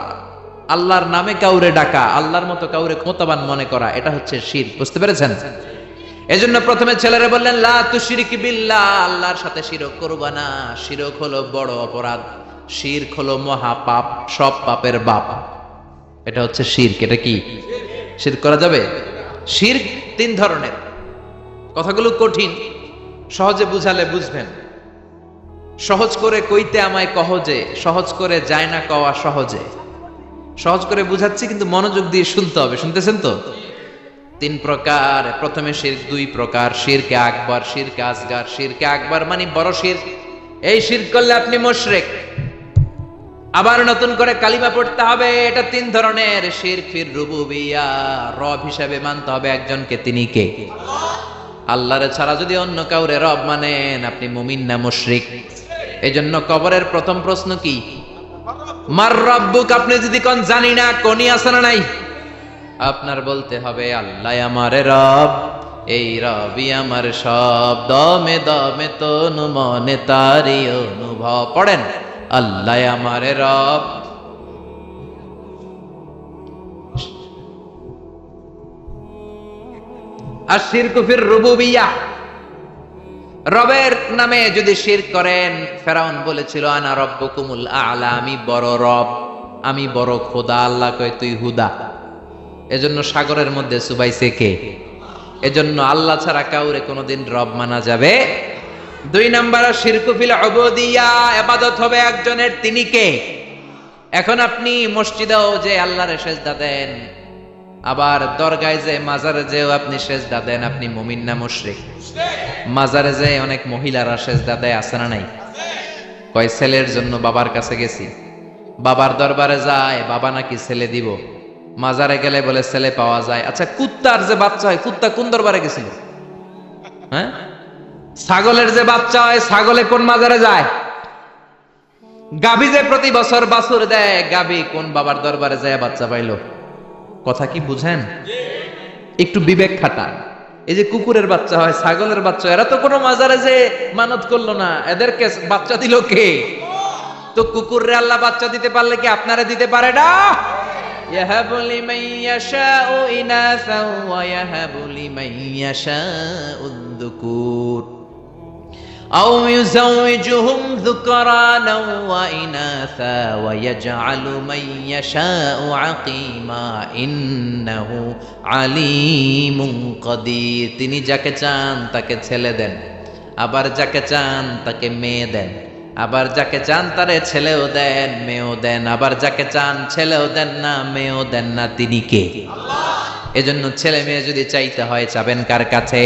আল্লাহর নামে কাউরে ডাকা, আল্লাহর মতো কাউরে ক্ষমতাবান মনে করা, এটা হচ্ছে শিরক। বুঝতে পেরেছেন? এজন্য প্রথমে ছেলেরা বললেন লা তুশরিক বিল্লাহ, আল্লাহর সাথে শিরক করবা না। শিরক হলো বড় অপরাধ, শিরক হলো মহা পাপ, সব পাপের বাপ। এটা হচ্ছে শিরক। এটা কি? শিরক করা যাবে? শিরক তিন ধরনের। কথাগুলো কঠিন, সহজে বুঝালে বুঝবেন। সহজ করে কইতে আমায় কহজে, সহজ করে যায় না কওয়া সহজে। সহজ করে বুঝাচ্ছি, কিন্তু মনোযোগ দিয়ে শুনতে হবে। শুনতেছেন তো? তিন প্রকার। প্রথমে শিরক দুই প্রকার, শিরকে আকবার, শিরকে আসগার। শিরকে আকবার মানে বড় শিরক, এই শিরক করলে আপনি মুশরিক, আবার নতুন করে কালিমা পড়তে হবে। এটা তিন ধরনের। শিরক ফির রুবুবিয়া, রব হিসাবে মানতে হবে একজনকে, তিনি কে? আল্লাহরে ছাড়া যদি অন্য কাউরে রব মানেন, আপনি মুমিন না মুশরিক? এজন্য কবরের প্রথম প্রশ্ন কি? মার রব্বুক। আপনি যদি কোন জানি না, কোনি আছে না নাই? আপনার বলতে হবে আল্লাহ আমার রব, এই রবই আমার সব, দমে দমে তনু মনে তারি অনুভব। পড়েন আল্লাহ আমার রব। আর শিরক ফির রুবুবিয়া, রবের নামে যদি শিরক করেন, ফেরাউন বলেছিল আনা রব্বুকুমুল আ'লা, আমি বড় রব, আমি বড় খোদা। আল্লাহ কয় তুই হুদা। এজন্য সাগরের মধ্যে চুবাইছে কে? এজন্য আল্লাহ ছাড়া কাউরে কোনোদিন রব মানা যাবে। দুই নাম্বার শিরক ফিল উবুদিয়া, ইবাদত হবে একজনের, তিনি কে? এখন আপনি মসজিদেও যে আল্লাহরে সেজদা দেন, আবার দরগায় যে মাজারে যেও আপনি সেজদা দেন, আপনি মুমিন না মুশরিক? মাজারে যে অনেক মহিলারা সেজদা দেয়, আছে না নাই? কয় ছেলের জন্য বাবার কাছে গেছি, বাবার দরবারে যায়, বাবা নাকি ছেলে দিব, মাজারে গেলে বলে ছেলে পাওয়া যায়। আচ্ছা, কুত্তার যে বাচ্চা হয়, কুত্তা কোন দরবারে গেছিল? হ্যাঁ, ছাগলের যে বাচ্চা হয়, ছাগলে কোন মাজারে যায়? গাভী যে প্রতি বছর বাছুর দেয়, গাভী কোন বাবার দরবারে যায় বাচ্চা পাইলো? কথা কি বুঝেন? একটু বিবেক খাটান। এই যে কুকুরের বাচ্চা হয়, ছাগলের বাচ্চা, এরা তো কোনো মাজারে যে মানত করলো না, এদেরকে বাচ্চা দিল কে? তো কুকুররে আল্লাহ বাচ্চা দিতে পারলে কি আপনারা দিতে পারে না? ইয়াহাবু লিমান ইয়াশাউ ইনাসা ওয়া ইয়াহাবু লিমান ইয়াশাউ যুকুর আও ইউযাওয়িজুহুম যুকরানা ওয়া ইনাসা ওয়া ইয়াজআলু মান ইয়াশাউ আকীমা ইন্নাহু আলীমুন কাদির। তিনি যাকে চান তাকে ছেলে দেন, আবার যাকে চান তাকে মেয়ে দেন, আবার যাকে চান তারে ছেলেও দেন মেয়েও দেন, আবার যাকে চান ছেলেও দেন না মেয়েও দেন না। তিনি কে? আল্লাহ। এজন্য ছেলে মেয়ে যদি চাইতে হয়, চাবেন কার কাছে?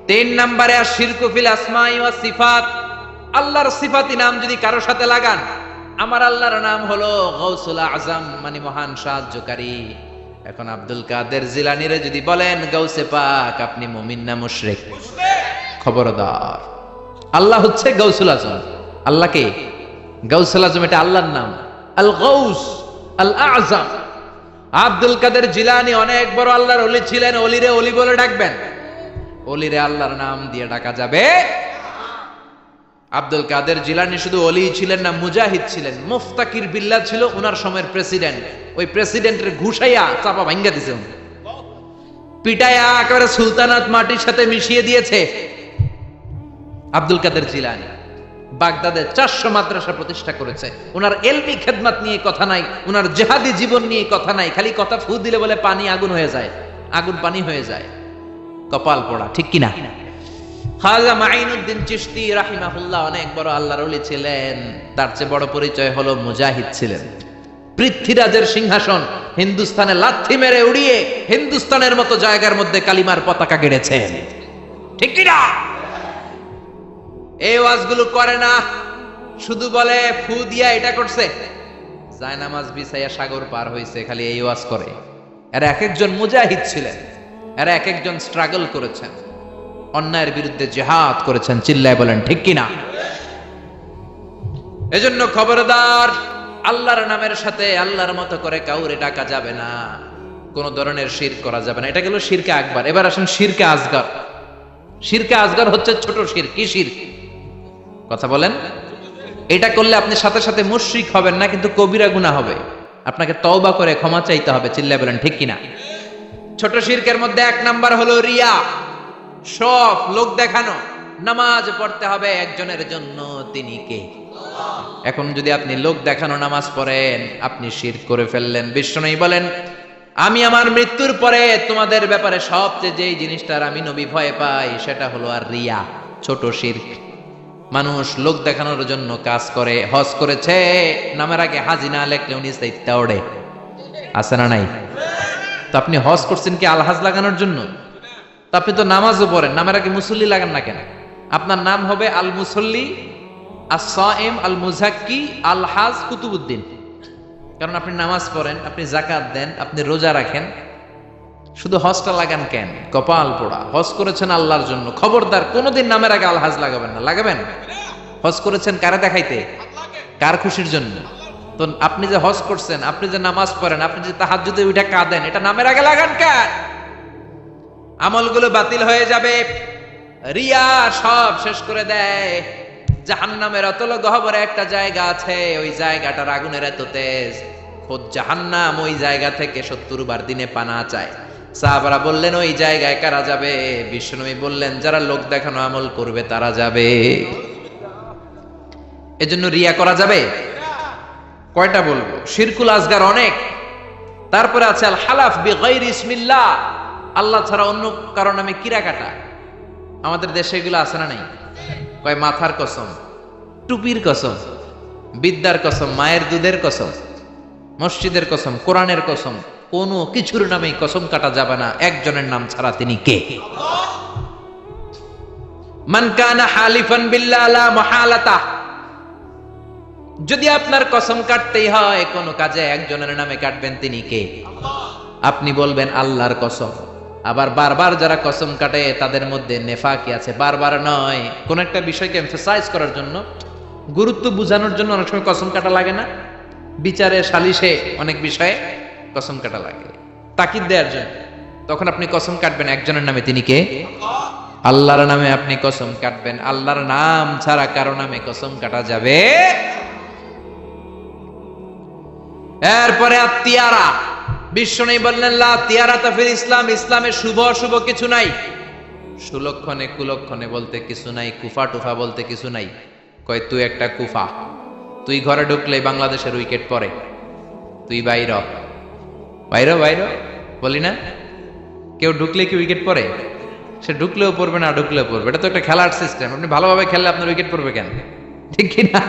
3 নম্বরে আশিরকু ফিল আসমাই ওয়াস সিফাত। আল্লাহর সিফাতি নাম যদি কারো সাথে লাগান, আমার আল্লাহর নাম হলো গাউসুল আজম, মানে মহান সাহায্যকারী। এখন আব্দুল কাদের জিলানীরে যদি বলেন গাউসে পাক, আপনি মুমিন না মুশরিক? খবরদার, আল্লাহ হচ্ছে গাউসুল আজম। আল্লাহকে গাউসুল আজম, এটা আল্লাহর নাম, আল গাউস আল আজম। আব্দুল কাদের জিলানী অনেক বড় আল্লাহর ওলি ছিলেন। ওলিরে ওলি বলে ডাকবেন? ওলিরে আল্লাহর নাম দিয়ে ডাকা যাবে? আব্দুল কাদের জিলানী শুধু ওলি ছিলেন না, মুজাহিদ ছিলেন। মুফতাকির বিল্লাহ ছিল ওনার সময়ের প্রেসিডেন্ট। ওই প্রেসিডেন্টের ঘুষাইয়া চাপা ভাঙ্গা দিছে, পিটাইয়া একেবারে সুলতানাত মাটির সাথে মিশিয়ে দিয়েছে আব্দুল কাদের জিলানী। বাগদাদে 400 মাদ্রাসা প্রতিষ্ঠা করেছে। ওনার এলমি খেদমত নিয়ে কথা নাই, ওনার জিহাদি জীবন নিয়ে কথা নাই, খালি কথা ফু দিলে বলে পানি আগুন হয়ে যায়, আগুন পানি হয়ে যায়। কপাল পোড়া, ঠিক কিনা? খাজা মাইনুদ্দিন চিশতি রাহিমাহুল্লাহ অনেক বড় আল্লাহর ওলি ছিলেন। তার চেয়ে বড় পরিচয় হলো মুজাহিদ ছিলেন। পৃথ্বীরাজের সিংহাসন হিন্দুস্তানে লাথি মেরে উড়িয়ে হিন্দুস্তানের মতো জায়গার মধ্যে কালিমার পতাকা গেড়েছেন, ঠিক কিনা? এই ওয়াজগুলো করে না, শুধু বলে ফু দিয়া এটা করছে, যায় নামাজ বিছাইয়া সাগর পার হইছে, খালি এই ওয়াজ করে। এরা এক একজন মুজাহিদ ছিলেন, এরা এক একজন স্ট্রাগল করেছেন, অন্যায়ের বিরুদ্ধে জিহাদ করেছেন। চিল্লায় বলেন ঠিক কিনা? এজন্য খবরদার, আল্লাহর নামের সাথে আল্লাহর মতো করে কাউরে ডাকা যাবে না, কোন ধরনের শিরক করা যাবে না। এটা গেল শিরকে আকবার। এবার আসেন শিরকে আসগর। শিরকে আসগর হচ্ছে ছোট শিরক। কি শিরক? কথা বলেন। এটা করলে আপনি সাথে সাথে মুশরিক হবেন না, কিন্তু কবিরা গুনাহ হবে। আপনাকে তওবা করে ক্ষমা চাইতে হবে। চিল্লায় বলেন ঠিক কিনা? ছোট শিরকের মধ্যে 1 নাম্বার হলো রিয়া, সব লোক দেখানো। নামাজ পড়তে হবে একজনের জন্য, তিনি কে? এখন যদি আপনি লোক দেখানো নামাজ পড়েন, আপনি শিরক করে ফেললেন। বিষ্ণু বলেন, আমি আমার মৃত্যুর পরে তোমাদের ব্যাপারে সবচেয়ে যেই জিনিসটার আমি নবী ভয় পাই, সেটা হলো আর রিয়া, ছোট শিরক। মানুষ লোক দেখানোর জন্য কাজ করে। হজ করেছে, নামের আগে হাজি না লেখলে উনি সাইত্যা ওড়ে, আছে না নাই? তো আপনি হজ করছেন কি আলহাজ লাগানোর জন্য? তো আপনি তো নামাজও পড়েন, নামের আগে মুসল্লি লাগান না কেন? আপনার নাম হবে আল মুসল্লি, আস-সাইম, আল মুজাক্কি, আলহাজ কুতুবউদ্দিন। কারণ আপনি নামাজ পড়েন, আপনি যাকাত দেন, আপনি রোজা রাখেন। শুধু হজটা লাগান কেন? কপাল পোড়া। হজ করেছেন আল্লাহর জন্য, খবরদার কোনোদিন নামের আগে আলহাজ লাগাবেন না। লাগাবেন? হজ করেছেন কারে দেখাইতে? কার খুশির জন্য? তো আপনি যে হজ করছেন, আপনি যে নামাজ পড়েন, আপনি যে তাহাজ্জুদে উঠে কাঁদেন, এটা নামের আগে লাগান কেন? আমলগুলো বাতিল হয়ে যাবে। রিয়া সব শেষ করে দেয়। জাহান্নামের অতল গহ্বরে একটা জায়গা আছে, ওই জায়গাটার আগুনের এত তেজ, খোদ জাহান্নাম ওই জায়গা থেকে 70 বার দিনে পানা চায়। সাহাবারা বললেন, ওই জায়গায় কারা যাবে? বিশ্বনবী বললেন, যারা লোক দেখানো আমল করবে তারা যাবে। এজন্য রিয়া করা যাবে? কয়টা বলবো? শিরকুল আসগার অনেক। তারপরে আছে আল হালাফ বিগাইরি ইসমিল্লাহ, আল্লাহ ছাড়া অন্য কারো নামে কিরা কাটা। আমাদের দেশে এগুলো আছে না নাই? কয় মাথার কসম, টুপির কসম, বিদ্যার কসম, মায়ের দুধের কসম, মসজিদের কসম, কোরআনের কসম, কোনো কিছুর নামে কসম কাটা যাবে না, একজনের নাম ছাড়া। তিনি কে? মান কানা হালিফান বিল্লাহ লা মুহালাতা, যদি আপনার কসম কাটতেই হয় কোন কাজে একজনের নামে কাটবেন, তিনি কে? আপনি বলবেন আল্লাহর কসম। আবার বারবার যারা কসম কাটে তাদের মধ্যে নেফাকি আছে। বারবার নয়, কোন একটা বিষয়কে এমফাসাইজ করার জন্য, গুরুত্ব বোঝানোর জন্য অনেক সময় কসম কাটা লাগে না? বিচারে সালিশে অনেক বিষয়ে কসম কাটা লাগে, তাকিদ দেওয়ার জন্য। তখন আপনি কসম কাটবেন একজনের নামে, তিনি কে? আল্লাহর নামে আপনি কসম কাটবেন। আল্লাহর নাম ছাড়া কারো নামে কসম কাটা যাবে। এরপরে আত্মীয়ারা, বিশ্বনবী বললেন লা তিয়ারাতা ফিল ইসলাম, ইসলামে শুভ অশুভ কিছু নাই। সুলক্ষণে কুলক্ষণে বলতে কিছু নাই, কুফা টুফা বলতে কিছু নাই। কয় তুই একটা কুফা, তুই ঘরে ঢুকলে বাংলাদেশের উইকেট পড়ে, তুই বাইর বাইর বাইর বলি না? কেউ ঢুকলে কি উইকেট পড়ে? সে ঢুকলেও পড়বে, না ঢুকলেও পড়বে। এটা তো একটা খেলার সিস্টেম। আপনি ভালোভাবে খেললে আপনার উইকেট পড়বে কেন? ঠিক কিনা?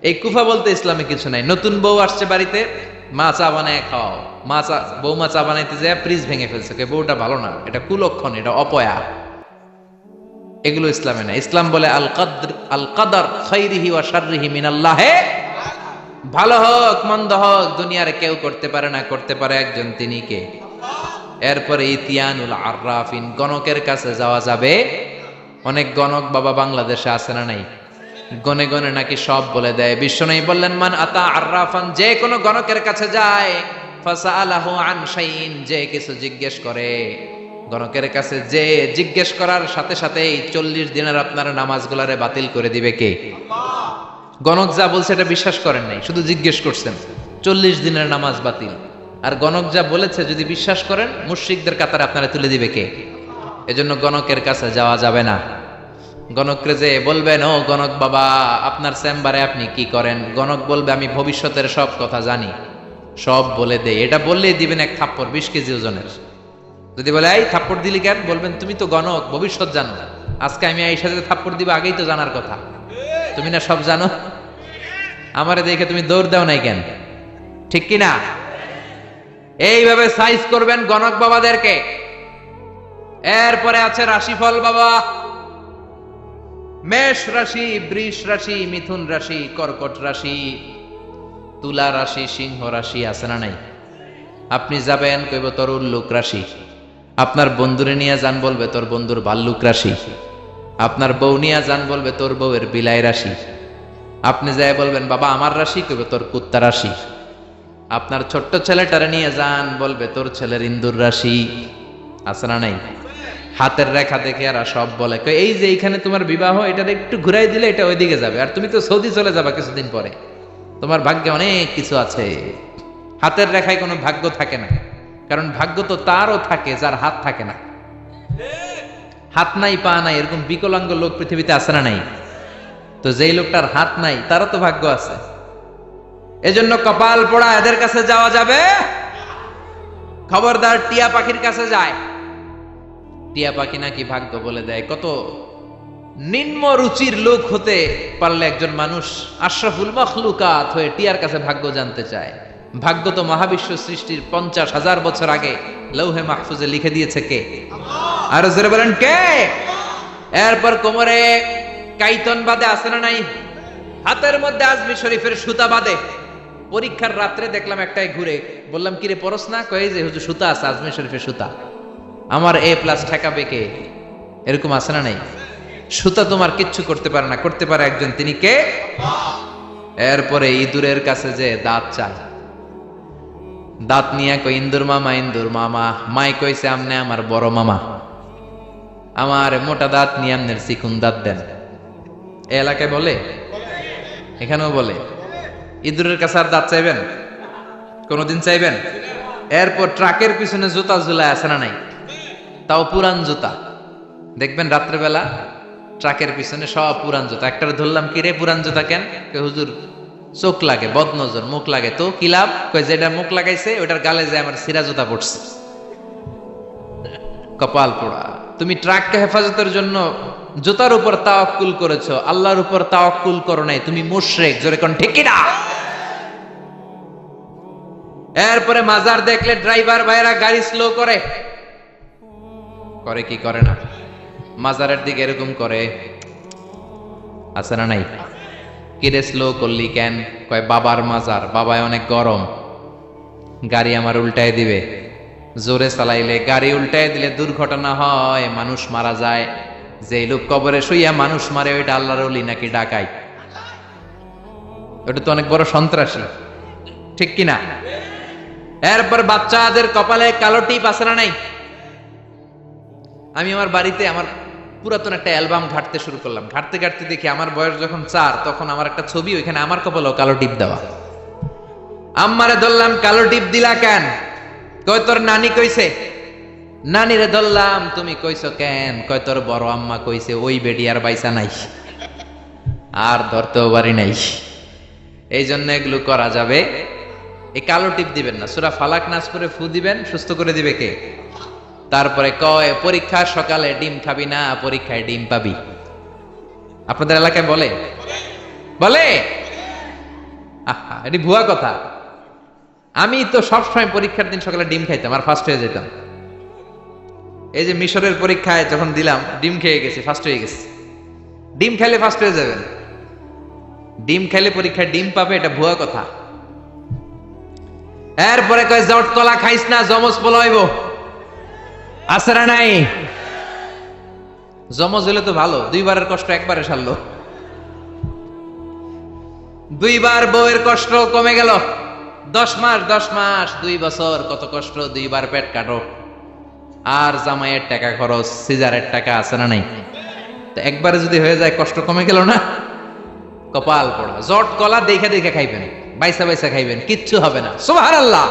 এই কুফা বলতে ইসলামে কিছু নাই। নতুন বউ আসছে বাড়িতে, মা চা বানায় খাওয়াও, বৌমা চা বানাইতে যায় ফ্রিজ ভেঙে ফেলছে, বউটা ভালো না, এটা কুলক্ষণ, এটা অপয়া। এগুলো ইসলামে না। ইসলাম বলে আল কাদার খাইরিহি ওয়া শাররিহি মিনাল্লাহে, ভালো হোক মন্দ হোক দুনিয়ার কেউ করতে পারে না, করতে পারে একজন, তিনি কে? এরপরে ইতিয়ানুল আররাফিন, গণকের কাছে যাওয়া যাবে। অনেক গণক বাবা বাংলাদেশে আছে না নাই? গনে গনে নাকি সব বলে দেয়। বিশ্বনবী বললেন মান আতা আররাফান, যে কোনো গণকের কাছে যায়, ফাসাআলাহু আন শাইইন, যে কিছু জিজ্ঞেস করে, গণকের কাছে যে জিজ্ঞেস করার সাথে সাথেই 40 দিনের আপনার নামাজগুলারে বাতিল করে দিবে কে? গণক যা বলছে এটা বিশ্বাস করেন নাই, শুধু জিজ্ঞেস করছেন, 40 দিনের নামাজ বাতিল। আর গণক যা বলেছে যদি বিশ্বাস করেন, মুশরিকদের কাতারে আপনারা তুলে দিবে কে? এজন্য গণকের কাছে যাওয়া যাবে না। গণকরে যে বলবেন ও গণক বাবা আপনার চেম্বারে আপনি কি করেন, গণক বলবে আমি ভবিষ্যতের সব কথা জানি, সব বলে দেই। এটা বললেই দিবেন এক থাপ্পড় 20 কেজি ওজনের। যদি বলে এই থাপ্পড় দিলি কেন, বলবেন তুমি তো গণক, ভবিষ্যৎ জানো, আজকে আমি এই সাথে থাপ্পড় দিবে আগেই তো জানার কথা, তুমি না সব জানো, আমারে দেখে তুমি দৌড় দাও নাই কেন? ঠিক কিনা? এইভাবে সাইজ করবেন গণক বাবাদেরকে। এরপরে আছে রাশিফল বাবা, মেষ রাশি, বৃষ রাশি, মিথুন রাশি, কর্কট রাশি, তুলা রাশি, সিংহ রাশি, আছে না নাই? আপনি যাবেন কইব তোর উল্লুক রাশি, আপনার বন্ধুরে নিয়ে যান বলবে তোর বন্ধুর ভাল্লুক রাশি, আপনার বউ নিয়ে যান বলবে তোর বউয়ের বিলাই রাশি, আপনি যাই বলবেন বাবা আমার রাশি, কইব তোর কুত্তা রাশি, আপনার ছোট্ট ছেলেটারে নিয়ে যান বলবে তোর ছেলের ইন্দুর রাশি, আছে না নাই? হাতের রেখা দেখে আর সব বলে এই যে এইখানে তোমার বিবাহ, এটা একটু ঘুরাই দিলে এটা ওইদিকে যাবে, আর তুমি তো সৌদি চলে যাবা কিছুদিন পরে, তোমার ভাগ্যে অনেক কিছু আছে। হাতের রেখায় কোনো ভাগ্য থাকে না, কারণ ভাগ্য তো তারও থাকে যার হাত থাকে না। হাত নাই পা নাই এরকম বিকলাঙ্গ লোক পৃথিবীতে আছে না নাই? তো যেই লোকটার হাত নাই তারও তো ভাগ্য আছে। এজন্য কপাল পোড়া এদের কাছে যাওয়া যাবে। খবরদার টিয়া পাখির কাছে যায়, টিয়া পাখি নাকি ভাগ্য বলে দেয়। কত নিম্ন রুচির লোক হতে পারলে একজন মানুষ আশরাফুল মখলুকাত হয়ে টিয়ার কাছে ভাগ্য জানতে চায়। ভাগ্য তো মহাবিশ্ব সৃষ্টির 50,000 বছর আগে লৌহে মাহফুজে লিখে দিয়েছে কে? আর জোরে বলেন কে? এরপর কোমরে কাইতন বাঁধে, আছে না নাই? হাতের মধ্যে আজমি শরীফের সুতা বাঁধে। পরীক্ষার রাত্রে দেখলাম একটাই ঘুরে, বললাম কিরে পরশ না? কয়ে যে হুজুর সুতা আছে, আজমি শরীফের সুতা, আমার A+ ঠেকাবে কে? এরকম আছে না নাই? সুতা তোমার কিচ্ছু করতে পারে না, করতে পারে একজন, তিনি কে? এরপরে ইঁদুরের কাছে যে দাঁত চায়, দাঁত নিয়ে কই ইন্দুর মামা, ইন্দুর মামা, মাই কইছে আমনে আমার বড় মামা, আমার মোটা দাঁত নিয়ে আমনের চিকুন দাঁত দেন। এ এলাকায় বলে, এখানেও বলে। ইঁদুরের কাছে আর দাঁত চাইবেন? কোনদিন চাইবেন? এরপর ট্রাকের পিছনে জুতা ঝুলায়, আছে না নাই? তাও পুরান জুতা। দেখবেন রাত্রেবেলা ট্রাকের পিছনে সব পুরান জুতা। একটা ধরলাম, কি রে পুরান জুতা কেন? হুজুর চোখ লাগে, বদনজর, মুখ লাগে। তো কি লাভ? কই যেটা মুখ লাগাইছে ওটার গালে যায় আমার সিরা জুতা পড়ছে। কপাল পোড়া। তুমি ট্রাককে হেফাজতের জন্য জুতার উপর তাওয়াক্কুল করেছো, আল্লাহর উপর তাওয়াক্কুল করো নাই, তুমি মুশরিক। জোরে কোন ঠিক কিনা? এরপরে মাজার দেখলে ড্রাইভার ভাইরা গাড়ি স্লো করে করে কি করে না? মাজারের দিকে এরকম করে, আছে না নাই? কিরে স্লো করলি কেন? কয় বাবার মাজার, বাবায় অনেক গরম, গাড়ি আমার উল্টায় দিবে। জোরে চালাইলে গাড়ি উল্টায় দিলে দুর্ঘটনা হয়, মানুষ মারা যায়। যে লোক কবরে শুইয়া মানুষ মারে ওইটা আল্লাহর ওলি নাকি ডাকাই? ওটা তো অনেক বড় সন্ত্রাসী, ঠিক কিনা? এরপর বাচ্চাদের কপালে কালো টিপ আছে না নাই? আমি আমার বাড়িতে আমার পুরাতন একটা অ্যালবাম ঘাটতে শুরু করলাম, ঘাটতে ঘাটতে দেখি আমার বয়স যখন 4 তখন আমার একটা ছবি, ওইখানে আমার কপালেও কালো টিপ দেওয়া। আম্মারে ধরলাম, কালো টিপ দিলা কেন? কয় তোর নানি কইছে। নানিরে ধরলাম, তুমি কইছো কেন? কয় তোর বড় আম্মা কইছে, ওই বেডি আর বাইসা নাই, আর ধরতেও পারি নাই। এই জন্য এগুলো করা যাবে। এই কালো টিপ দিবেন না। সূরা ফালাক নাস করে ফু দিবেন, সুস্থ করে দিবে কে? তারপরে কয় পরীক্ষার সকালে ডিম খাবি না, পরীক্ষায় ডিম পাবি। আপনাদের এলাকায় বলে বলে? আহা, এটি ভুয়া কথা। আমি তো সবসময় পরীক্ষার দিন সকালে ডিম খাইতাম আর ফার্স্ট হয়ে যেতাম। এই যে মিশরের পরীক্ষায় যখন দিলাম, ডিম খেয়ে গেছি, ফার্স্ট হয়ে গেছি। ডিম খাইলে ফার্স্ট হয়ে যাবেন, ডিম খাইলে পরীক্ষায় ডিম পাবে, এটা ভুয়া কথা। এরপরে কয় জট কলা খাইস না, জমজ পলাইব। আছে না নাই? জমজ হলে তো ভালো, 2 বারের কষ্ট একবারে সারলো। 2 বার বউয়ের কষ্ট কমে গেল। 10 মাস 2 বছর কত কষ্ট, 2 বার পেট কাটো। আর জামাইয়ের টাকা খরচ, সিজারের টাকা, আছে না নাই? তো একবারে যদি হয়ে যায়, কষ্ট কমে গেল না? কপাল পড়া। জট কলা দেখে দেখে খাইবেন, বাইসা বাইসা খাইবেন, কিচ্ছু হবে না। সুবহানাল্লাহ।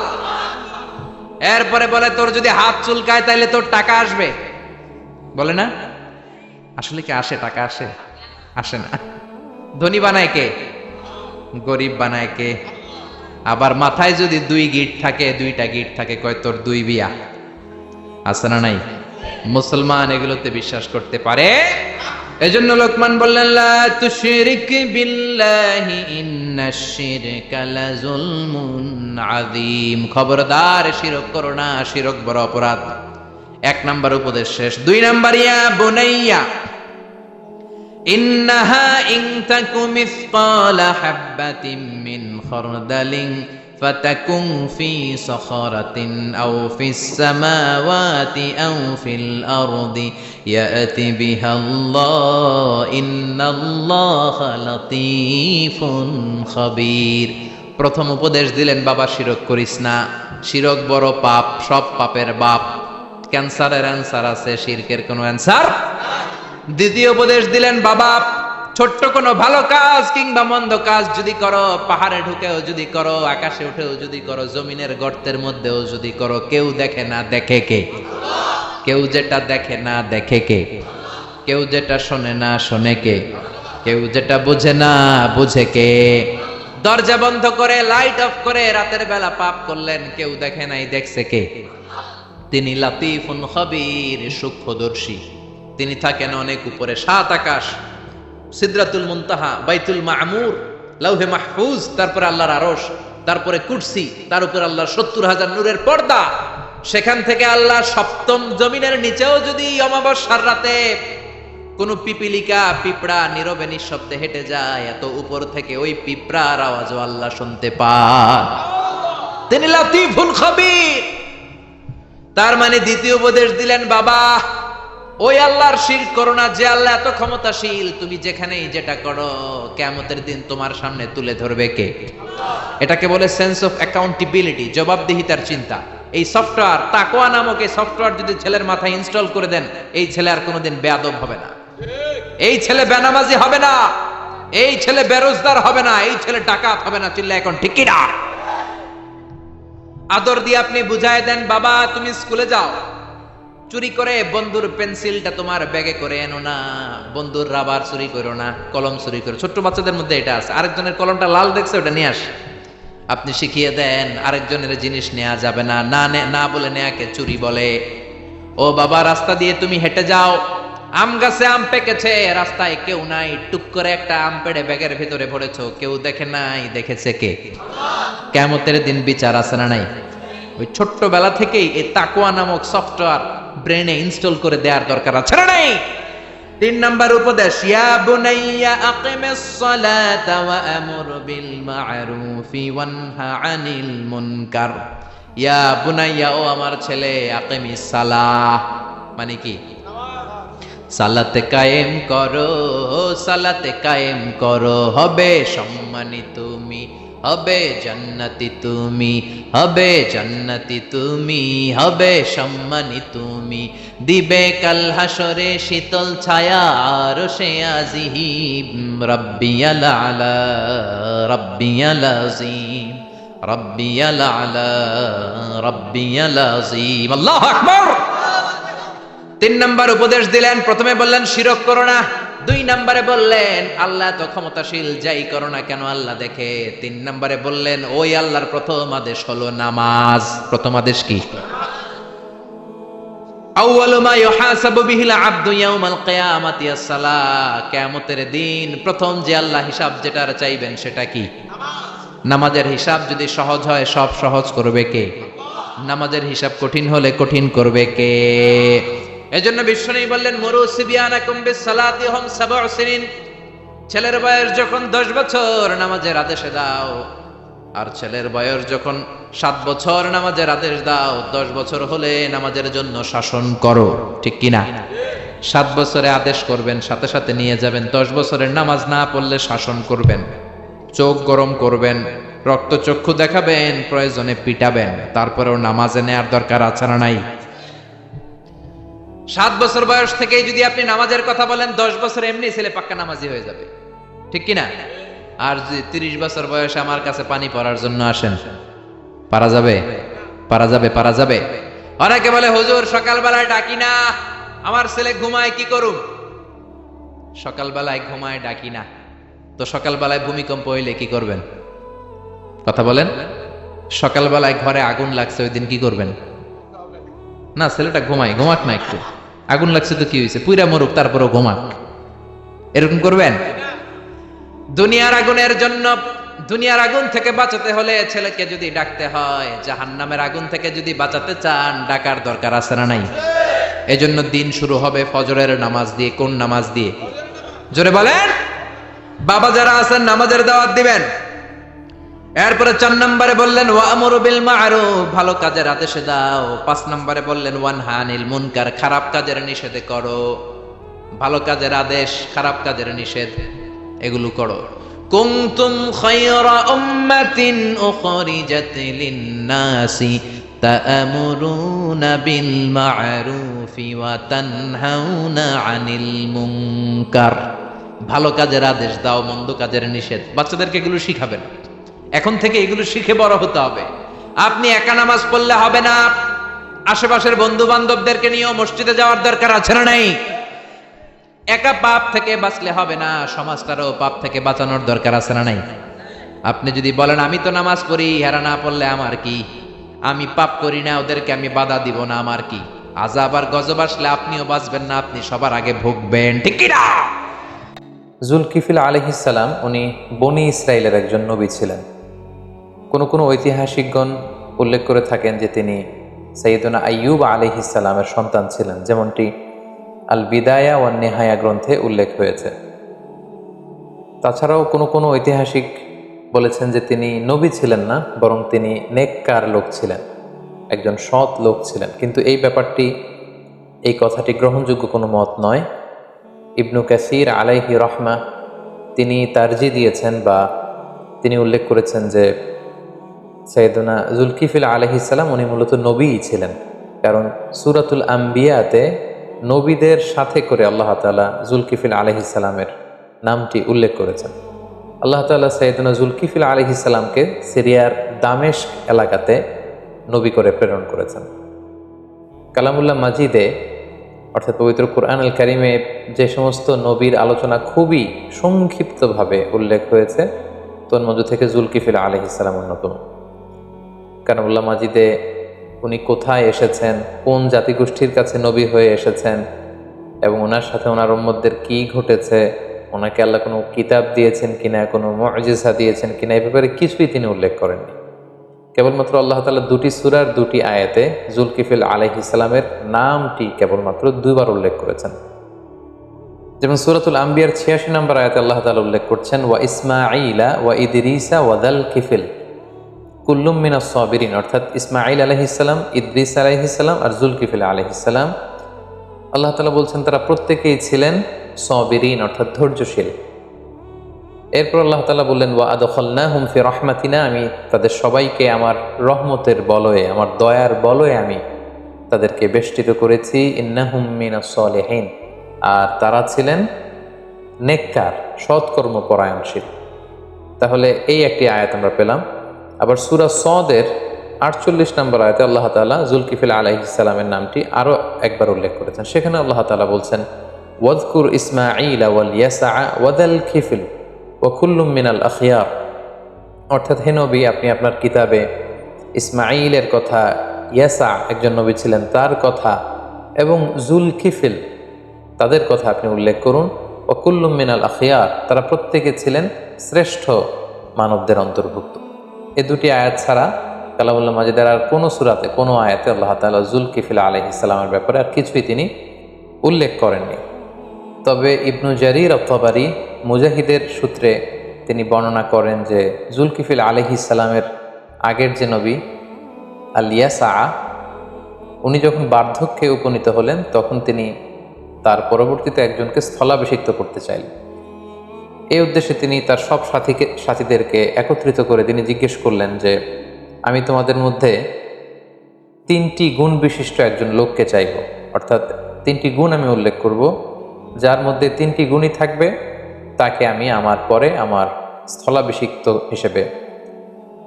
এরপরে বলে তোর যদি হাত চুলকায় তাইলে তোর টাকা আসবে, বলে না? আসলে কি আসে? টাকা আসে? আসে না। ধনী বানায় কে? গরিব বানায় কে? আবার মাথায় যদি 2 গিট থাকে, 2টা গিট থাকে, কয় তোর 2 বিয়া। আছে না নাই? মুসলমান এগুলোতে বিশ্বাস করতে পারে। এজন্য লোকমান বললেন, লা তুশরিক বিল্লাহি ইন্নাশ শিরকা লাযুলমুন আযীম। খবরদার শিরক করো না, শিরক বড় অপরাধ। 1 নাম্বার উপদেশ শেষ। 2 নাম্বার, ইয়া বুনাইয়া ইন্নাহা ইন তাকু মিসকালা হাববাতিন মিন খারদালিন ফাতাকুন ফি সাখারাতিন আও ফিস সামাওয়াতি আও ফিল আরদি ইয়াতি বিহাল্লাহ ইন্নাল্লাহা লাতীফুন খাবীর। প্রথম উপদেশ দিলেন, বাবা শিরক করিস না, শিরক বড় পাপ, সব পাপের বাপ। ক্যান্সারের অ্যান্সার আছে, শিরকের কোনো অ্যান্সার। দ্বিতীয় উপদেশ দিলেন, বাবা ছোট্ট কোনো ভালো কাজ কিংবা মন্দ কাজ যদি করো, পাহাড়ে ঢুকেও যদি করো, আকাশে উঠেও যদি করো, জমিনের গর্তের মধ্যেও যদি করো, কেউ দেখে না, দেখে কে? কেউ যেটা দেখে না, দেখে কে? কেউ যেটা শোনে না, শোনে কে? কেউ যেটা বুঝে না, বুঝে কে? দরজা বন্ধ করে, লাইট অফ করে রাতের বেলা পাপ করলেন, কেউ দেখে নাই, দেখছে কে? তিনি লাতীফুন খাবীর, সূক্ষ্মদর্শী। তিনি থাকেন অনেক উপরে, 7 আকাশ, সিদরাতুল মুনতাহা, বাইতুল মামুর, লাউহে মাহফুজ, তারপরে আল্লাহর আরশ, তারপরে কুরসি, তার উপর আল্লাহর 70,000 নূরের পর্দা। সেখান থেকে আল্লাহ 7ম জমিনের নিচেও যদি অমাবস্যার রাতে কোন পিপিলিকা, পিঁপড়া নীরবে নিঃশব্দে হেঁটে যায়, এত উপর থেকে ওই পিঁপড়ার আওয়াজও আল্লাহ শুনতে পান। তিনি লাতীফুল খাবীর। তার মানে দ্বিতীয় উপদেশ দিলেন, বাবা ওই আল্লাহর শিরক করো না, যে আল্লাহ এত ক্ষমতাশীল, তুমি যেখানেই যেটা করো, কিয়ামতের দিন তোমার সামনে তুলে ধরবে কে? এটাকে বলে সেন্স অফ অ্যাকাউন্টেবিলিটি, জবাবদিহিতার চিন্তা। এই সফটওয়্যার, তাকওয়া নামক এই সফটওয়্যার যদি ছেলের মাথায় ইনস্টল করে দেন, এই ছেলে আর কোনোদিন বেয়াদব হবে না, এই ছেলে বেনামাজি হবে না, এই ছেলে বেরোজগার হবে না, এই ছেলে ডাকাত হবে না। চিল্লা এখন ঠিক কি না? আদর দিয়ে আপনি বুঝায় দেন, বাবা তুমি স্কুলে যাও, চুরি করে বন্ধুর পেন্সিলটা তোমার ব্যাগে করে এনো না, বন্ধুর রাবার চুরি করো না, কলম চুরি করো। ছোট্ট বাচ্চাদের মধ্যে এটা আছে, আরেকজনের কলমটা লাল দেখছে, ওটা নিয়ে আস। আপনি শিখিয়ে দেন, আরেকজনের জিনিস নেওয়া যাবে না, না বলে নেয়াকে চুরি বলে। ও বাবা রাস্তা দিয়ে তুমি হেঁটে যাও, আম গাছে আম পেকেছে, রাস্তায় কেউ নাই, টুক করে একটা আম পেড়ে ব্যাগের ভিতরে ভরেছো, কেউ দেখে নাই, দেখেছে কে? কিয়ামতের দিন বিচার আছে না নাই? ওই ছোট্টবেলা থেকেই এই তাকওয়া নামক সফটওয়্যার ব্রেনে ইনস্টল করে দেওয়ার দরকার আছে না নাই? 3 নাম্বার উপদেশ, ইয়া বুনাইয়া আকিমিস সালাতা ওয়া আমুর বিল মা'রুফি ওয়ানহা আনিল মুনকার। ইয়া বুনাইয়া, ও আমার ছেলে, আকিমিস সালাহ মানে কি? সালাতে কায়েম করো, সালাতে কায়েম করো, হবে সম্মানী তুমি, হবে জান্নাতি তুমি, হবে জান্নাতি তুমি, হবে সম্মানী তুমি, দিবে কাল হাসরে শীতল ছায়া আরশে আজিম, রাব্বিয়াল আলা রাব্বিয়াল আযীম, রাব্বিয়াল আলা রাব্বিয়াল আযীম। আল্লাহু আকবার। 3 নাম্বার উপদেশ দিলেন, প্রথমে বললেন শিরক করো না, 2 নাম্বারে বললেন আল্লাহ তো ক্ষমতাশীল, যাই করো না কেন আল্লাহ দেখে, 3 নাম্বারে বললেন ওই আল্লাহর প্রথম আদেশ হলো নামাজ। প্রথম আদেশ কি? আউয়ালু মা ইউহাসাবু বিহিল আবদু ইয়াউমাল কিয়ামাতি as-সালাহ। কিয়ামতের দিন প্রথম যে আল্লাহ হিসাব যেটার চাইবেন সেটা কি? নামাজের হিসাব যদি সহজ হয় সব সহজ করবে কে? নামাজের হিসাব কঠিন হলে কঠিন করবে কে? এজন্য বিশ্বনবী বললেন মুরু সিবিয়ানাকুম বিস-সালাতি হুম 7 সিনিন। ছেলের বয়স যখন 10 বছর নামাজের আদেশ দাও, আর ছেলের বয়স যখন 7 বছর নামাজের আদেশ দাও, 10 বছর হলে নামাজের জন্য শাসন করো, ঠিক কি না? 7 বছরে আদেশ করবেন, সাথে সাথে নিয়ে যাবেন, 10 বছরের নামাজ না পড়লে শাসন করবেন, চোখ গরম করবেন, রক্তচক্ষু দেখাবেন, প্রয়োজনে পিটাবেন, তারপরেও নামাজে নেয়ার দরকার আছে না নাই? 7 বছর বয়স থেকেই যদি আপনি নামাজের কথা বলেন, 10 বছর এমনি ছেলে পাক্কা নামাজি হয়ে যাবে, ঠিক কি না? আর যদি 30 বছর বয়সে আমার কাছে পানি পড়ার জন্য আসেন, পারা যাবে? পারা যাবে? পারা যাবে? অনেকে বলে হুজুর সকালবেলায় ডাকি না, আমার ছেলে ঘুমায়, কি করুম? সকালবেলায় ঘুমায় ডাকি না, তো সকালবেলায় ভূমিকম্প হইলে কি করবেন? কথা বলেন। সকালবেলায় ঘরে আগুন লাগছে, ওই দিন কি করবেন? না, ছেলেটা ঘুমায়, ঘুমাক না একটু, আগুন লাগছে তো কি হয়েছে, পুইরা মরুক, তারপরও ঘুমাক, এরকম করবেন? দুনিয়ার আগুনের জন্য, দুনিয়ার আগুন থেকে বাঁচাতে হলে ছেলেকে যদি ডাকতে হয়, জাহান্নামের আগুন থেকে যদি বাঁচাতে চান, ডাকার দরকার আছে না নাই? এজন্য দিন শুরু হবে ফজরের নামাজ দিয়ে। কোন নামাজ দিয়ে? জোরে বলেন। বাবা যারা আছেন নামাজের দাওয়াত দিবেন। এরপরে 4 নম্বরে বললেন ওয়ামুরু বিল মা'রুফ, ভালো কাজের আদেশ দাও। 5 নম্বরে বললেন ওয়ানহা আনিল মুনকার, খারাপ কাজের নিষেধ করো। ভালো কাজের আদেশ, খারাপ কাজের নিষেধ, এগুলো করো। কুনতুম খায়রা উম্মাতিন উখরিজাত লিন-নাসি তা'মুরুনা বিল মা'রুফি ওয়া তানহাউনা আনিল মুনকার। ভালো কাজের আদেশ দাও, মন্দ কাজের নিষেধ। বাচ্চাদেরকে এগুলো শিখাবেন, এখন থেকে এগুলো শিখে বড় হতে হবে। আপনি একা নামাজ পড়লে হবে না, আশেপাশের বন্ধু বান্ধবদেরকে নিয়েও মসজিদে যাওয়ার দরকার আছে না নাই? একা পাপ থেকে বাঁচলে হবে না, সমাজটারও পাপ থেকে বাঁচানোর দরকার আছে না নাই? আপনি যদি বলেন আমি তো নামাজ পড়ি, হেরা না পড়লে আমার কি, আমি পাপ করি না, ওদেরকে আমি বাধা দিব না, আমার কি? আযাব আর গজব আসলে আপনিও বাঁচবেন না, আপনি সবার আগে ভুগবেন, ঠিক কি না? জুলকিফিল আলাইহিস সালাম উনি বনি ইসরাইলের একজন নবী ছিলেন। কোনো ঐতিহাসিকগণ উল্লেখ করে থাকেন যে তিনি সাইয়্যিদুনা আইয়ুব আলাইহিস সালামের সন্তান ছিলেন, যেমনটি আল বিদায়া ওয়ান নেহায়া গ্রন্থে উল্লেখ হয়েছে। তাছাড়াও কোনো ঐতিহাসিক বলেছেন যে তিনি নবী ছিলেন না, বরং তিনি নেককার লোক ছিলেন, একজন সৎ লোক ছিলেন। কিন্তু এই কথাটি গ্রহণযোগ্য কোনো মত নয়। ইবনু কাসির আলাইহি রহমা তিনি তারজি দিয়েছেন বা তিনি উল্লেখ করেছেন যে সাইয়্যিদুনা জুলকিফিল আলাইহিস সালাম উনি মূলত নবীই ছিলেন, কারণ সূরাতুল আম্বিয়াতে নবীদের সাথে করে আল্লাহ তাআলা জুলকিফিল আলাইহিস সালামের নামটি উল্লেখ করেছেন। আল্লাহ তাআলা সাইয়্যিদুনা জুলকিফিল আলাইহিস সালামকে সিরিয়ার দামেস্ক এলাকাতে নবী করে প্রেরণ করেছেন। কালামুল্লাহ মাজিদে অর্থাৎ পবিত্র কুরআনুল কারীমে যে সমস্ত নবীর আলোচনা খুবই সংক্ষিপ্তভাবে উল্লেখ হয়েছে, তোর মধ্য থেকে জুলকিফিল আলাইহিস সালাম অন্যতম। কালামুল্লাহ মাজিদে উনি কোথায় এসেছেন, কোন জাতিগোষ্ঠীর কাছে নবী হয়ে এসেছেন, এবং ওনার সাথে ওনার উম্মতদের কি ঘটেছে, ওনাকে আল্লাহ কোনো কিতাব দিয়েছেন কিনা, কোনো মুজিজা দিয়েছেন কিনা, এই ব্যাপারে কিছুই তিনি উল্লেখ করেননি। কেবলমাত্র আল্লাহ তাআলা দুটি সূরার দুটি আয়াতে জুলকিফিল আলাইহিস সালামের নামটি কেবলমাত্র দুইবার উল্লেখ করেছেন। যেমন সূরাতুল আম্বিয়ার ৮৬ নম্বর আয়াতে আল্লাহ তাআলা উল্লেখ করছেন, ওয়া ইসমাঈলা ওয়া ইদরিসা ওয়া যাল কিফিল কুল্লুম মিনাস সাবিরিন, অর্থাৎ ইসমাঈল আলাইহিস সালাম, ইদরিস আলাইহিস সালাম আর জুলকিফিল আলাইহিস সালাম, আল্লাহ তাআলা বলছেন তারা প্রত্যেকেই ছিলেন সাবিরিন, অর্থাৎ ধৈর্যশীল। এরপর আল্লাহ তাআলা বললেন, ওয়া আদখালনাহুম ফি রাহমাতিনা, আমি তাদের সবাইকে আমার রহমতের বলয়ে, আমার দয়ার বলয়ে আমি তাদেরকে বেষ্টিত করেছি। ইন্নাহুম মিনাস সালিহিন, আর তারা ছিলেন নেককার, সৎকর্ম পরায়ণশীল। তাহলে এই একটি আয়াত আমরা পেলাম। আবার সূরা সদের ৪৮ নম্বর আয়াতে আল্লাহ তাআলা জুলকিফিল আলাইহিস সালামের নামটি আরও একবার উল্লেখ করেছেন। সেখানে আল্লাহ তাআলা বলছেন, ওয়াযকুর ইসমাঈলা ওয়াল ইয়াসা ওয়া যাল কিফিল ওয়া কুল্লুম মিনাল আখিয়ার, অর্থাৎ হে নবী, আপনি আপনার কিতাবে ইসমাঈলের কথা, ইয়াসা একজন নবী ছিলেন তার কথা, এবং জুলকিফিল তাদের কথা আপনি উল্লেখ করুন। ও কুল্লুম মিনাল আখিয়ার, তারা প্রত্যেকে ছিলেন শ্রেষ্ঠ মানবদের অন্তর্ভুক্ত। এই দুটি আয়াত ছাড়া কালামুল্লাহ মাজিদের আর কোনো সূরাতে, কোনো আয়াতে আল্লাহ তাআলা জুলকিফিল আলাইহিস সালামের ব্যাপারে আর কিছুই তিনি উল্লেখ করেননি। তবে ইবনু জারির আত-তাবারি মুজাহিদের সূত্রে তিনি বর্ণনা করেন যে জুলকিফিল আলাইহিস সালামের আগের যে নবী আল ইয়াসা, উনি যখন বার্ধক্যে উপনীত হলেন তখন তিনি তার পরবর্তীতে একজনকে স্থলাভিষিক্ত করতে চাইলেন। এই উদ্দেশ্যে তিনি তার সব সাথীদেরকে একত্রিত করে তিনি জিজ্ঞেস করলেন যে, আমি তোমাদের মধ্যে 3টি গুণ বিশিষ্ট একজন লোককে চাইব, অর্থাৎ 3টি গুণ আমি উল্লেখ করব, যার মধ্যে 3টি গুণই থাকবে তাকে আমি আমার পরে আমার স্থলাভিষিক্ত হিসেবে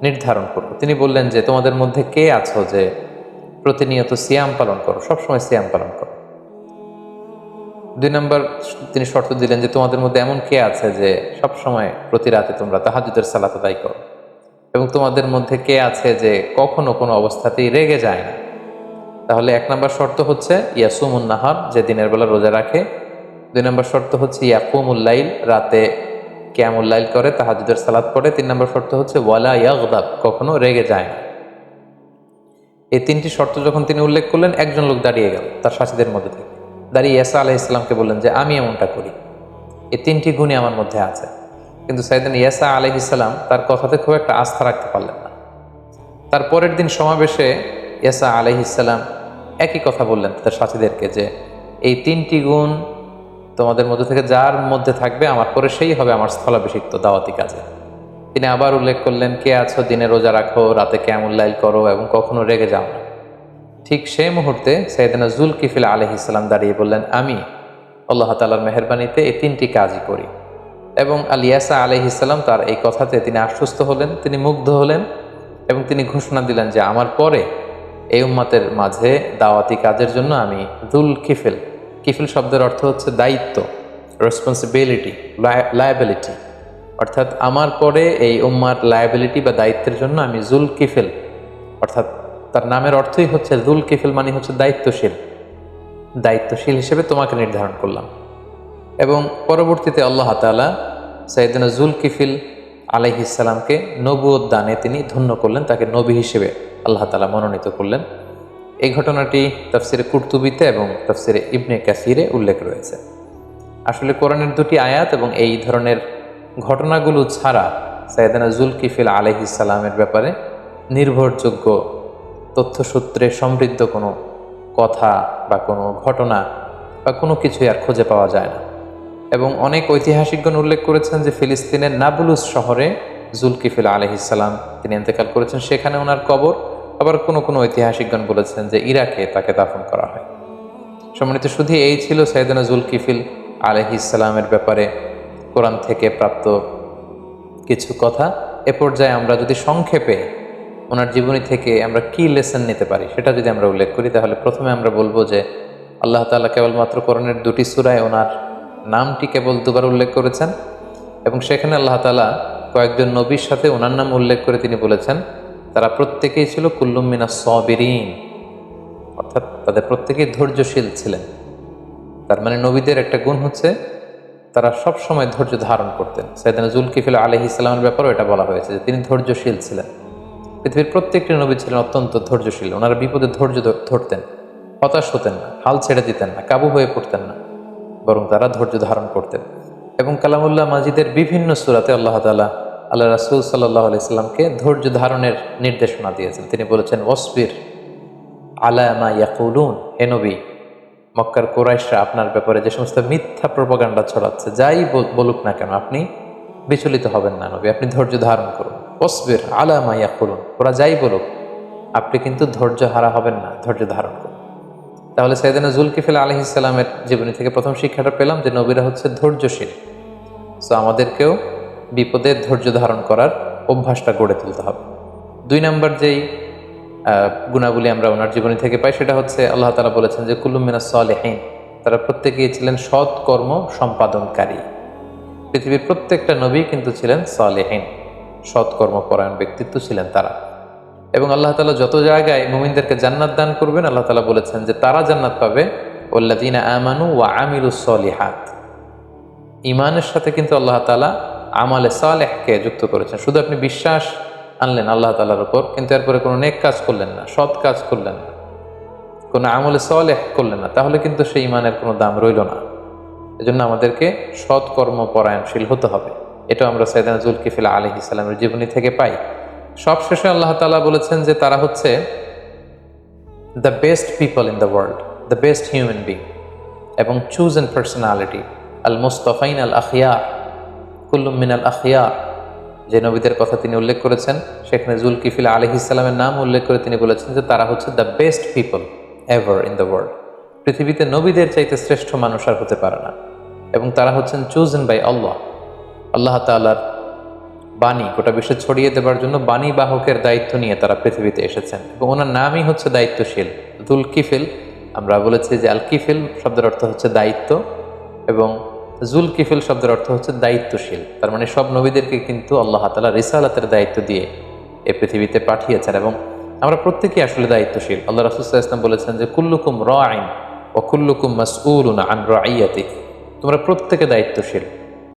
নির্ধারণ করব। তিনি বললেন যে, তোমাদের মধ্যে কে আছো যে প্রতিনিয়ত সিয়াম পালন করো, সবসময় সিয়াম পালন করো। 2 নম্বর তিনি শর্ত দিলেন যে, তোমাদের মধ্যে এমন কে আছে যে সবসময় প্রতি রাতে তোমরা তাহাজ্জুদের সালাত আদায় করো, এবং তোমাদের মধ্যে কে আছে যে কখনো কোনো অবস্থাতেই রেগে যায় না। তাহলে 1 নম্বর শর্ত হচ্ছে ইয়াসুমুন নাহার, যে দিনের বেলা রোজা রাখে। 2 নম্বর শর্ত হচ্ছে ইয়াকুমুল লাইল, রাতে কিয়ামুল লাইল করে, তাহাজ্জুদের সালাত পড়ে। 3 নম্বর শর্ত হচ্ছে ওয়ালা ইয়াগদাব, কখনো রেগে যায় না। এই 3টি শর্ত যখন তিনি উল্লেখ করলেন, একজন লোক দাঁড়িয়ে গেল তার সাথীদের মধ্যে থেকে, দাঁড়িয়ে ইয়াসা আলাইহিস সালামকে বললেন যে, আমি এমনটা করি, এই 3টি গুণই আমার মধ্যে আছে। কিন্তু সাইয়েদনা ইয়াসা আলাইহিস সালাম তার কথাতে খুব একটা আস্থা রাখতে পারলেন না। তার পরের দিন সমাবেশে ইয়াসা আলাইহিস সালাম একই কথা বললেন তার সাথীদেরকে যে, এই 3টি গুণ তোমাদের মধ্যে থেকে যার মধ্যে থাকবে আমার পরে সেই হবে আমার স্থলাভিষিক্ত দাওয়াতি কাজে। তিনি আবার উল্লেখ করলেন, কে আছো দিনে রোজা রাখো, রাতে কিয়ামুল লাইল করো এবং কখনো রেগে যাও না। ঠিক সেই মুহূর্তে সাইয়েদনা জুলকিফিল আলাইহিস সালাম দাঁড়িয়ে বললেন, আমি আল্লাহ তাআলার মেহেরবানিতে এই 3টি কাজই করি। এবং আল ইয়াসা আলাইহিস সালাম তার এই কথাতে তিনি আশ্বস্ত হলেন, তিনি মুগ্ধ হলেন, এবং তিনি ঘোষণা দিলেন যে, আমার পরে এই উম্মতের মাঝে দাওয়াতি কাজের জন্য আমি জুলকিফিল, কিফিল শব্দের অর্থ হচ্ছে দায়িত্ব, রেসপন্সিবিলিটি, লায়াবিলিটি, অর্থাৎ আমার পরে এই উম্মার লায়াবিলিটি বা দায়িত্বের জন্য আমি জুলকিফিল, অর্থাৎ তার নামের অর্থই হচ্ছে জুলকিফিল, মানে হচ্ছে দায়িত্বশীল, দায়িত্বশীল হিসেবে তোমাকে নির্ধারণ করলাম। এবং পরবর্তীতে আল্লাহ তাআলা সাইয়েদনা জুলকিফিল আলাইহিস সালামকে নবুয়ত দানে তিনি ধন্য করলেন, তাকে নবী হিসেবে আল্লাহ তাআলা মনোনীত করলেন। এই ঘটনাটি তাফসিরে কুরতুবিতে এবং তাফসিরে ইবনে কাসিরে উল্লেখ রয়েছে। আসলে কোরআনের 2টি আয়াত এবং এই ধরনের ঘটনাগুলো ছাড়া সাইয়েদনা জুলকিফিল আলাইহিস সালামের ব্যাপারে নির্ভরযোগ্য তথ্যসূত্রে সমৃদ্ধ কোনো কথা বা কোনো ঘটনা বা কোনো কিছুই আর খুঁজে পাওয়া যায় না। এবং অনেক ঐতিহাসিকগণ উল্লেখ করেছেন যে ফিলিস্তিনের নাবলুস শহরে জুলকিফিল আলাইহিস সালাম তিনি ইন্তেকাল করেছেন, সেখানে ওনার কবর। আবার কোনো কোনো ঐতিহাসিকগণ বলেছেন যে ইরাকে তাকে দাফন করা হয়। সম্মানিত শুধু এই ছিল সাইয়েদনা জুলকিফিল আলাইহিস সালামের ব্যাপারে কোরআন থেকে প্রাপ্ত কিছু কথা। এ পর্যায়ে আমরা যদি সংক্ষেপে ওনার জীবনী থেকে আমরা কি লেসন নিতে পারি সেটা যদি আমরা উল্লেখ করি, তাহলে প্রথমে আমরা বলবো যে আল্লাহ তাআলা কেবলমাত্র কোরআনের 2টি সূরায় ওনার নামটি কেবল 2বার উল্লেখ করেছেন, এবং সেখানে আল্লাহ তাআলা কয়েকজন নবীর সাথে ওনার নাম উল্লেখ করে তিনি বলেছেন তারা প্রত্যেকেই ছিল কুল্লুম মিনাস সাবিরিন, অর্থাৎ তাদের প্রত্যেকেই ধৈর্যশীল ছিলেন। তার মানে নবীদের একটা গুণ হচ্ছে তারা সব সময় ধৈর্য ধারণ করতেন। সাইয়েদনা যুলকিফল আলাইহিস সালামের ব্যাপারেও এটা বলা হয়েছে যে তিনি ধৈর্যশীল ছিলেন। পৃথিবীর প্রত্যেকটি নবী ছিলেন অত্যন্ত ধৈর্যশীল। ওনারা বিপদে ধৈর্য ধরতেন, হতাশ হতেন না, হাল ছেড়ে দিতেন না, কাবু হয়ে পড়তেন না, বরং তারা ধৈর্য ধারণ করতেন। এবং কালামুল্লাহ মাজিদের বিভিন্ন সূরাতে আল্লাহ তাআলা আল্লাহ রাসূল সাল্লাল্লাহু আলাইহি সাল্লামকে ধৈর্য ধারণের নির্দেশনা দিয়েছেন। তিনি বলেছেন, ওয়াসবির আলা মা ইয়াকুলুন, হে নবী, মক্কার কুরাইশরা আপনার ব্যাপারে যে সমস্ত মিথ্যা প্রোপাগান্ডা ছড়াচ্ছে, যাই বলুক না কেন, আপনি বিচলিত হবেন না নবী, আপনি ধৈর্য ধারণ করুন। ওয়াসবির আলা মা ইয়াকুলুন, ওরা যাই বলুক আপনি কিন্তু ধৈর্য হারা হবেন না, ধৈর্য ধারণ করুন। তাহলে সাইয়েদনা যুলকিফল আলাইহিস সালামের জীবনী থেকে প্রথম শিক্ষাটা পেলাম যে নবীরা হচ্ছে ধৈর্যশীল। সো আমাদেরকেও বিপদে ধৈর্য ধারণ করার অভ্যাসটা গড়ে তুলতে হবে। 2 নম্বর যেই গুণাবলী আমরা ওনার জীবনী থেকে পাই সেটা হচ্ছে আল্লাহ তাআলা বলেছেন যে কুল্লুম মিনাস সালিহিন, তারা প্রত্যেকেই ছিলেন সৎ কর্ম সম্পাদনকারী। পৃথিবীর প্রত্যেকটা নবী কিন্তু ছিলেন সালেহিন, সৎ কর্মপরায়ণ ব্যক্তিত্ব ছিলেন তারা। এবং আল্লাহ তাআলা যত জায়গায় মুমিনদেরকে জান্নাত দান করবেন আল্লাহ তাআলা বলেছেন যে তারা জান্নাত পাবে ওয়াল্লাযীনা আমানু ওয়া আমিলুস সলিহাত। ঈমানের সাথে কিন্তু আল্লাহ তাআলা আমালে সালেহকে যুক্ত করেছেন। শুধু আপনি বিশ্বাস আনলেন আল্লাহ তাআলার উপর, কিন্তু এরপরে কোনো নেক কাজ করলেন না, সৎ কাজ করলেন না, কোনো আমলে সালেহ করলেন না, তাহলে কিন্তু সেই ঈমানের কোনো দাম রইল না। এজন্য আমাদেরকে সৎ কর্মপরায়ণশীল হতে হবে। এটা আমরা সাইয়েদনা যুলকিফল আলাইহিস সালামের জীবনী থেকে পাই। সবশেষে আল্লাহ তাআলা বলেছেন যে তারা হচ্ছে the best people in the world, the best human being এবং চুজেন পার্সোনালিটি, আল মুস্তাফাইন আল আখিয়ার, কুল্লুম মিনাল আখিয়ার। যে নবীদের কথা তিনি উল্লেখ করেছেন সেখানে যুলকিফল আলাইহিস সালামের নাম উল্লেখ করে তিনি বলেছেন যে তারা হচ্ছে the best people ever in the world. পৃথিবীতে নবীদের চাইতে শ্রেষ্ঠ মানুষ আর হতে পারে না। এবং তারা হচ্ছেন চুজেন বাই আল্লাহ, আল্লাহ তাআলার বাণী গোটা বিশ্বে ছড়িয়ে দেবার জন্য বাণী বাহকের দায়িত্ব নিয়ে তারা পৃথিবীতে এসেছেন। এবং ওনার নামই হচ্ছে দায়িত্বশীল। যুলকিফল, আমরা বলেছি যে আল কিফিল শব্দের অর্থ হচ্ছে দায়িত্ব এবং যুলকিফল শব্দের অর্থ হচ্ছে দায়িত্বশীল। তার মানে সব নবীদেরকে কিন্তু আল্লাহ তাআলা রিসালাতের দায়িত্ব দিয়ে এই পৃথিবীতে পাঠিয়েছেন এবং আমরা প্রত্যেকেই আসলে দায়িত্বশীল। আল্লাহ রাসূল সাল্লাল্লাহু আলাইহি ওয়াসাল্লাম বলেছেন যে কুল্লুকুম রাঈন ওয়া কুল্লুকুম মাসউলুন আন রাইয়াতিহি, তোমরা প্রত্যেকে দায়িত্বশীল।